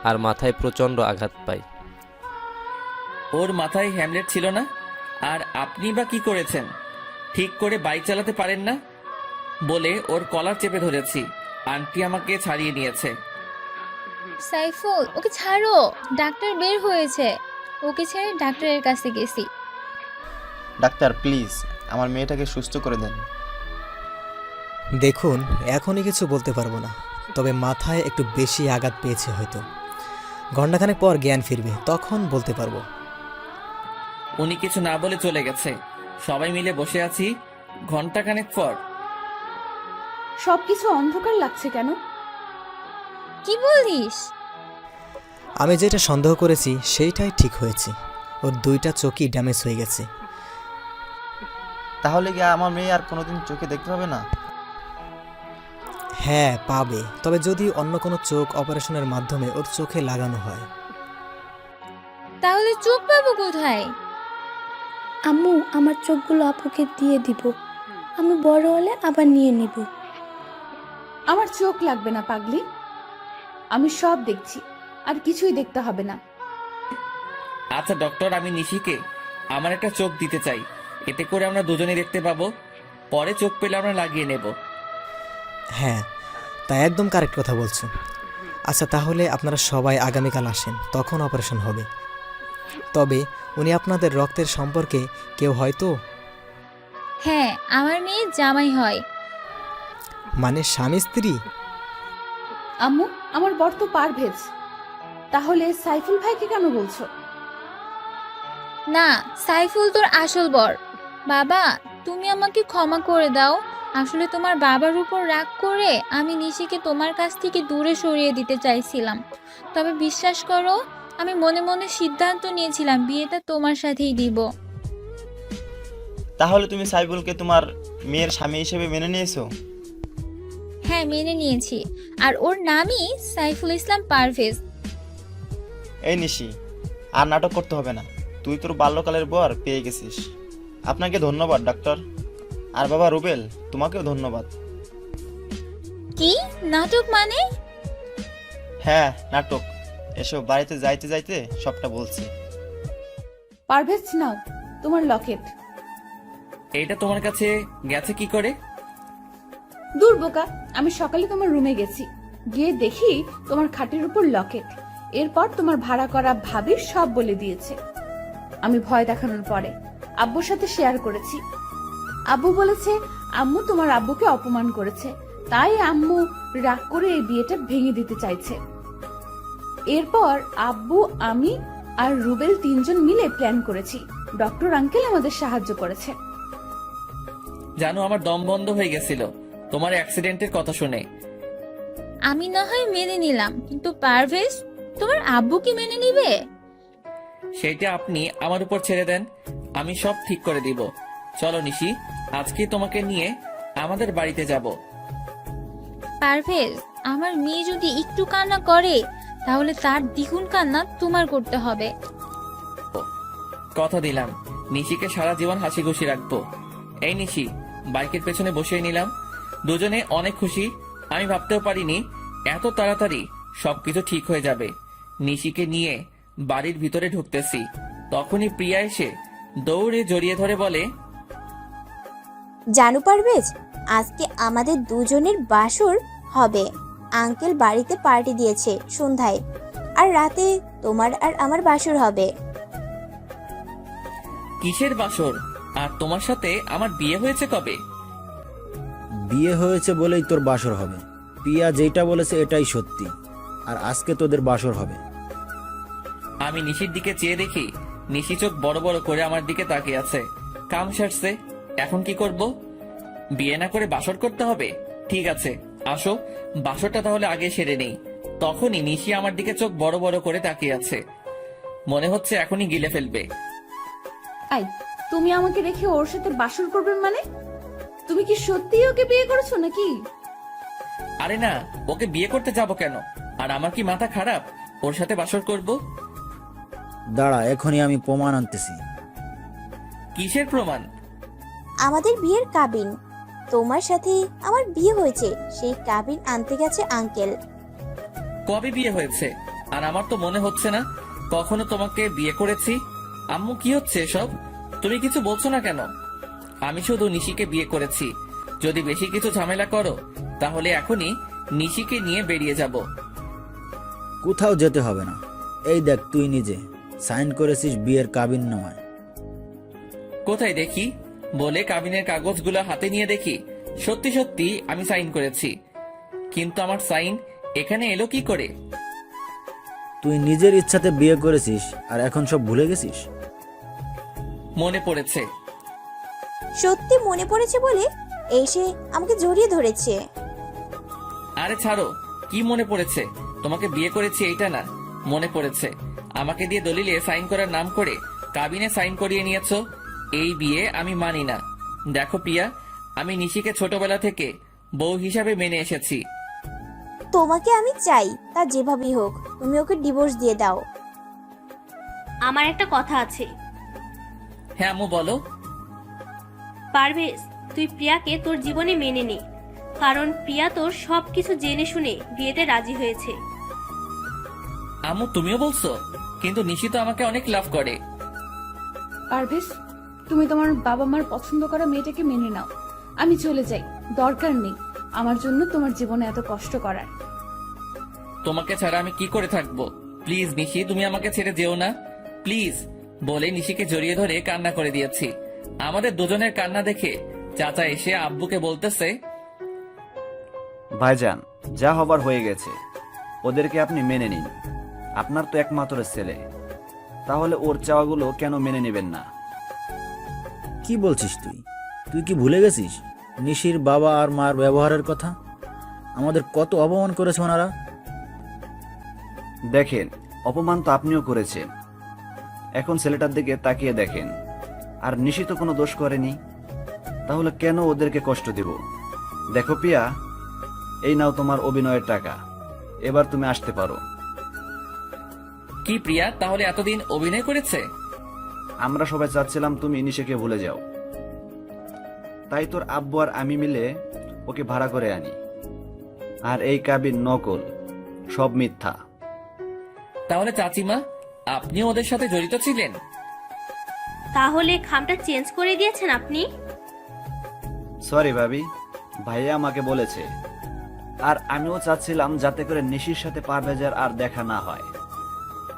আর মাথায় প্রচণ্ড আঘাত পায়। ওর মাথায় হ্যামলেট ছিল না? আর আপনি বা কি করেছেন? ঠিক করে বাইক চালাতে পারেন না বলে ওর কলার চেপে ধরেছি। আন্টি আমাকে ছাড়িয়ে নিয়েছে। সাইফুল, ওকে ছাড়ো, ডাক্তার বের হয়েছে। ওকে ছেড়ে ডাক্তারের কাছে গেছি। ডাক্তার প্লিজ আমার মেয়েটাকে সুস্থ করে দেন। দেখুন এখনই কিছু বলতে পারবো না, তবে মাথায় একটু বেশি আঘাত পেয়েছে হয়তো। ঘণ্টাখানেক পর জ্ঞান ফিরবে, তখন বলতে পারবো। উনি কিছু না বলে চলে গেছে। সবাই মিলে বসে আছি। ঘন্টাখানেক পর সবকিছু অন্ধকার লাগছে কেন? কি বলিস? আমি যেটা সন্দেহ করেছি সেইটাই ঠিক হয়েছে। ওর দুইটা চোখই ড্যামেজ হয়ে গেছে। তাহলে কি আমার মেয়ে আর কোনোদিন চোখে দেখতে পাবে না? হ্যাঁ পাবে, তবে যদি অন্য কোনো চোখ অপারেশনের মাধ্যমে ওর চোখে লাগানো হয়। তাহলে চোখ পাবো কোথায়? আম্মু আমার চোখগুলো আপুকে দিয়ে দিব, আমি বড় হলে আবার নিয়ে নিব। আমার চোখ লাগবে না পাগলি, আমি সব দেখছি, আর কিছুই দেখতে হবে না। আচ্ছা ডক্টর, আমি নিশিকে আমার একটা চোখ দিতে চাই। এতে করে আমরা দুজনে দেখতে পাবো। পরে চোখ পেলে আমরা লাগিয়ে নেব। হ্যাঁ তা একদম কারেক্ট কথা বলছো। আচ্ছা তাহলে আপনারা সবাই আগামীকাল আসেন, তখন অপারেশন হবে। তবে উনি আপনাদের রক্তের সম্পর্কে কেউ হয়তো? হ্যাঁ, আমার মেয়ে জামাই হয়। মানে স্বামী স্ত্রী? আম্মু, আমার বর তো পারভেজ, তাহলে সাইফুল ভাইকে কেন বলছো? না, সাইফুল তোর আসল বর। বাবা, তুমি আমাকে ক্ষমা করে দাও। আসলে তোমার বাবার উপর রাগ করে আমি নিশিকে তোমার কাছ থেকে দূরে সরিয়ে দিতে চাইছিলাম। তবে বিশ্বাস করো, আমি মনে মনে সিদ্ধান্ত নিয়েছিলাম বিয়েটা তোমার সাথেই দিব। তাহলে তুমি সাইফুলকে তোমার মেয়ের স্বামী হিসেবে মেনে নিয়েছো? হ্যাঁ, মেনে নিয়েছি। আর ওর নামই সাইফুল ইসলাম পারভেজ। এই নিশি, আর নাটক করতে হবে না। তুই তোর বাল্যকালের বর পেয়ে গেছিস। আপনাকে ধন্যবাদ ডাক্তার। আর বাবা রুবেল, তোমাকেও ধন্যবাদ। কি নাটক মানে? হ্যাঁ নাটক। এসো, বাড়িতে যাইতে যাইতে সবটা বলছি। পারভেজ নাও তোমার লকেট। এইটা তোমার কাছে গেছে কি করে? দূর বোকা, আমি সকালে তোমার রুমে গেছি, গিয়ে দেখি তোমার খাটের উপর লকেট। এরপর তোমার ভাড়া করা ভাবি সব বলে দিয়েছে। আমি ভয় দেখানোর পরে আব্বুর সাথে শেয়ার করেছি। আব্বু বলেছে আম্মু তোমার আব্বুকে অপমান করেছে, তাই আম্মু রাগ করে এই বিয়েটা ভেঙে দিতে চাইছে। এরপর আব্বু, আমি আর রুবেল তিনজন মিলে প্ল্যান করেছি। ডক্টর আঙ্কেল আমাদের সাহায্য করেছে। জানো, আমার দম বন্ধ হয়ে গেছিল তোমার অ্যাক্সিডেন্টের কথা শুনে। আমি না হয় মেনে নিলাম, কিন্তু পারভেজ তোমার আব্বু কি মেনে নিবে? সেইটা আপনি আমার উপর ছেড়ে দেন, আমি সব ঠিক করে দিব। চলো নিশি, আজকে তোমাকে নিয়ে আমাদের বাড়িতে যাব। পারভেজ, আমার মেয়ে যদি একটু কান্না করে তাহলে তার দ্বিগুণ কান্না তোমার করতে হবে। কথা দিলাম, নিশিকে সারা জীবন হাসি খুশি রাখবো। এই নিশি, বাইকের পেছনে বসিয়ে নিলাম। দুজনে অনেক খুশি। আমি ভাবতেও পারিনি এত তাড়াতাড়ি সবকিছু ঠিক হয়ে যাবে। নিশিকে নিয়ে বাড়ির ভিতরে ঢুকতেছি, তখনই প্রিয়া এসে দৌড়ে জড়িয়ে ধরে বলে, জানু পারভেজ, আজকে আমাদের দুজনের বাসর হবে। আঙ্কেল বাড়িতে পার্টি দিয়েছে সন্ধ্যায়, আর রাতে তোমার আর আমার বাসর হবে। কিসের বাসর? আর তোমার সাথে আমার বিয়ে হয়েছে কবে? বিয়ে হয়েছে বলেই তোর বাসর হবে। প্রিয়া যেটা বলেছে এটাই সত্যি, আর আজকে তোদের বাসর হবে। আমি নিশির দিকে চেয়ে দেখি নিশি চোখ বড় বড় করে আমার দিকে তাকিয়ে আছে। কাম সারছে, এখন কি করব? বিয়ে না করে বাসর করতে হবে? ঠিক আছে, আসো বাসরটা তাহলে আগে সেরে নেই। তখনই নিশি আমার দিকে চোখ বড় বড় করে তাকিয়ে আছে, মনে হচ্ছে এখনই গিলে ফেলবে। আই, তুমি আমাকে রেখে ওর সাথে বাসর করবে মানে? তুমি কি সত্যিই ওকে বিয়ে করেছো নাকি? আরে না, ওকে বিয়ে করতে যাব কেন? আর আমার কি মাথা খারাপ ওর সাথে বাসর করব? দাঁড়া, এখনই আমি প্রমাণ আনতেছি। কিসের প্রমাণ? আমাদের বিয়ের কাবিন। তোমার সাথে আমার বিয়ে হয়েছে, সেই কাবিন আনতে গেছে আঙ্কেল। কবে বিয়ে হয়েছে? আর আমার তো মনে হচ্ছে না কখনো তোমাকে বিয়ে করেছি। আম্মু, কি হচ্ছে এসব? তুমি কিছু বলছো না কেন? আমি শুধু নিশিকে বিয়ে করেছি। যদি বেশি কিছু ঝামেলা করো তাহলে এখনই নিশিকে নিয়ে বেরিয়ে যাব। কোথাও যেতে হবে না। এই দেখ, তুই নিজে সাইন করেছিস বিয়ের কাবিন নামায়। কোথায় দেখি? বলে কাবিনের কাগজগুলো হাতে নিয়ে দেখি সত্যি সত্যি আমি সাইন করেছি। কিন্তু আমার সাইন এখানে এলো কি করে? তুই নিজের ইচ্ছাতে বিয়ে করেছিস আর এখন সব ভুলে গেছিস? মনে পড়েছে। সত্যি মনে পড়েছে বলে এসে আমাকে জড়িয়ে ধরেছে। আরে ছাড়ো, কি মনে পড়েছে? তোমাকে বিয়ে করেছি এইটা না, মনে পড়েছে আমাকে দিয়ে দলিলে সাইন করার নাম করে কাবিনে সাইন করিয়ে নিয়েছো। এই বিয়ে আমি মানি না। দেখো প্রিয়া, আমি নিশিকে ছোটবেলা থেকে বউ হিসাবে মেনে এসেছি। তোমাকে আমি চাই, তা যেভাবেই হোক তুমি ওকে ডিভোর্স দিয়ে দাও। আমার একটা কথা আছে। হ্যাঁ আম্মু, বলো। পারভেজ, তুই প্রিয়াকে তোর জীবনে মেনে নে, কারণ প্রিয়া তোর সবকিছু জেনে শুনে বিয়েতে রাজি হয়েছে। আম্মু, তুমিও বলছো? কিন্তু নিশি তো আমাকে অনেক লাভ করে। পারভেজ, তুমি তোমার বাবা মার পছন্দ করা মেয়েটাকে মেনে নাও। আমি চলে যাই, দরকার নেই আমার জন্য তোমার জীবনে এত কষ্ট করার। তোমাকে ছাড়া আমি কি করে থাকবো? প্লিজ নিশি, তুমি আমাকে ছেড়ে যেও না প্লিজ, বলে নিশিকে জড়িয়ে ধরে কান্না করে দিয়েছি। আমাদের দুজনের কান্না দেখে চাচা এসে আব্বুকে বলতেছে, ভাইজান, যা হবার হয়ে গেছে, ওদেরকে আপনি মেনে নিন। আপনার তো একমাত্র ছেলে, তাহলে ওর চাওয়াগুলো কেন মেনে নেবেন না? কি বলছিস তুই? তুই কি ভুলে গেছিস নিশির বাবা আর মার ব্যবহারের কথা? আমাদের কত অপমান করেছে ওনারা। দেখেন, অপমান তো আপনিও করেছেন। এখন ছেলেটার দিকে তাকিয়ে দেখেন, আর নিশি তো কোনো দোষ করেনি, তাহলে কেন ওদেরকে কষ্ট দেব? দেখো পিয়া, এই নাও তোমার অভিনয়ের টাকা, এবার তুমি আসতে পারো। কি প্রিয়া তাহলে এতদিন অভিনয় করেছে? আমরা সবাই চাচ্ছিলাম তুমি নিশিকে ভুলে যাও, তাই তোর আব্বু আর আমি মিলে ওকে ভাড়া করে আনি। আর এই কাবিন নকল, সব মিথ্যা। তাহলে চাচিমা, আপনিও ওদের সাথে জড়িত ছিলেন? তাহলে খামটা চেঞ্জ করে দিয়েছেন আপনি? সরি ভাবি, ভাইয়া আমাকে বলেছে। আর আমিও চাচ্ছিলাম যাতে করে নিশির সাথে পারভেজার আর দেখা না হয়।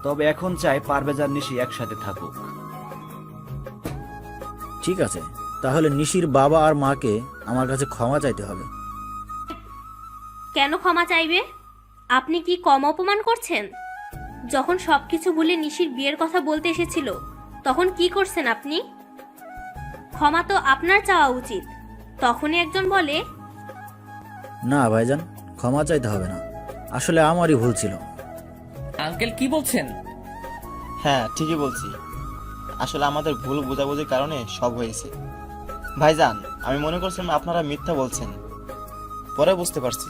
তবে এখন চাই পারভেজার নিশি একসাথে থাকুক। ঠিক আছে, তাহলে নিশির বাবা আর মাকে আমার কাছে ক্ষমা চাইতে হবে। কেন ক্ষমা চাইবে? আপনি কি কম অপমান করছেন? যখন সবকিছু ভুলে নিশির বিয়ের কথা বলতে এসেছিল তখন কি করছেন আপনি? ক্ষমা তো আপনার চাওয়া উচিত। তখনই একজন বলে, না ভাইজান, ক্ষমা চাইতে হবে না, আসলে আমারই ভুল ছিল। আঙ্কেল কি বলছেন? হ্যাঁ, ঠিকই বলছি। আসলে আমাদের ভুল বোঝাবুঝির কারণে সব হয়েছে। ভাইজান, আমি মনে করছিলাম আপনারা মিথ্যা বলছেন, পরে বুঝতে পারছি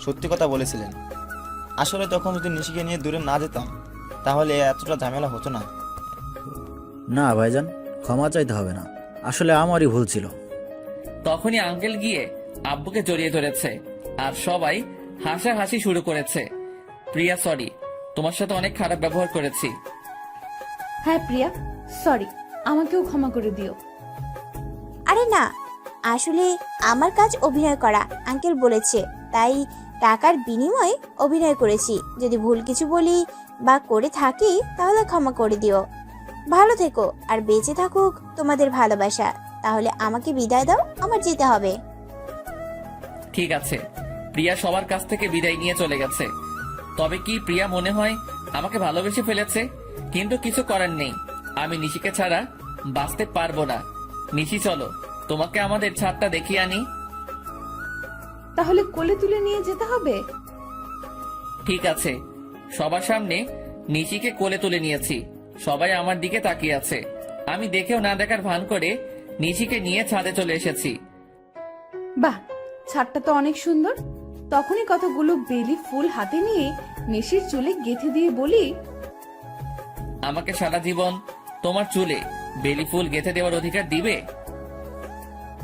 সত্যি কথা বলেছিলেন। আসলে তখন যদি নিশিকে নিয়ে দূরে না যেতাম তাহলে এতটা ঝামেলা হতো না। না ভাইজান, ক্ষমা চাইতে হবে না, আসলে আমারই ভুল ছিল। তখনই আঙ্কেল গিয়ে আব্বুকে জড়িয়ে ধরেছে আর সবাই হাসাহাসি শুরু করেছে। প্রিয়া সরি, তোমার সাথে অনেক খারাপ ব্যবহার করেছি। হ্যাঁ প্রিয়া, সরি, আমাকেও ক্ষমা করে দিও। আরে না, আসলে আমার কাজ অভিনয় করা, আঙ্কেল বলেছে, তাই টাকার বিনিময়ে অভিনয় করেছি। যদি ভুল কিছু বলি বা করে থাকি তাহলে ক্ষমা করে দিও। ভালো থেকো আর বেঁচে থাকুক তোমাদের ভালোবাসা। তাহলে আমাকে বিদায় দাও, আমার যেতে হবে। ঠিক আছে, প্রিয়া সবার কাছ থেকে বিদায় নিয়ে চলে গেছে। তবে কি প্রিয়া মনে হয় আমাকে ভালোবেসে ফেলেছে? কিন্তু কিছু করার নেই, আমি নিশিকে ছাড়া বাঁচতে পারবো না। নিশি চলো, তোমাকে আমাদের ছাদটা দেখিয়ে আনি। তাহলে কোলে তুলে নিয়ে যেতে হবে? ঠিক আছে। সবার সামনে নিশিকে কোলে তুলে নিয়েছি, সবাই আমার দিকে তাকিয়ে আছে। আমি দেখেও না দেখার ভান করে নিশিকে নিয়ে ছাদে চলে এসেছি। বাহ, ছাদটা তো অনেক সুন্দর। তখনই কতগুলো বেলি ফুল হাতে নিয়ে নিশির চুলে গেঁথে দিয়ে বলি, আমাকে সারা জীবন তোমার চুলে বেলি ফুল গেঁথে দেওয়ার অধিকার দিবে?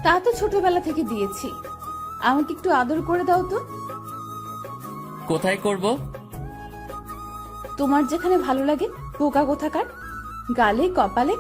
তা তো ছোটবেলা থেকে দিয়েছি, আমাকে একটু আদর করে দাও তো। কোথায় করব? তোমার যেখানে ভালো লাগে, পোকা কোথাকার, গালে, কপালে,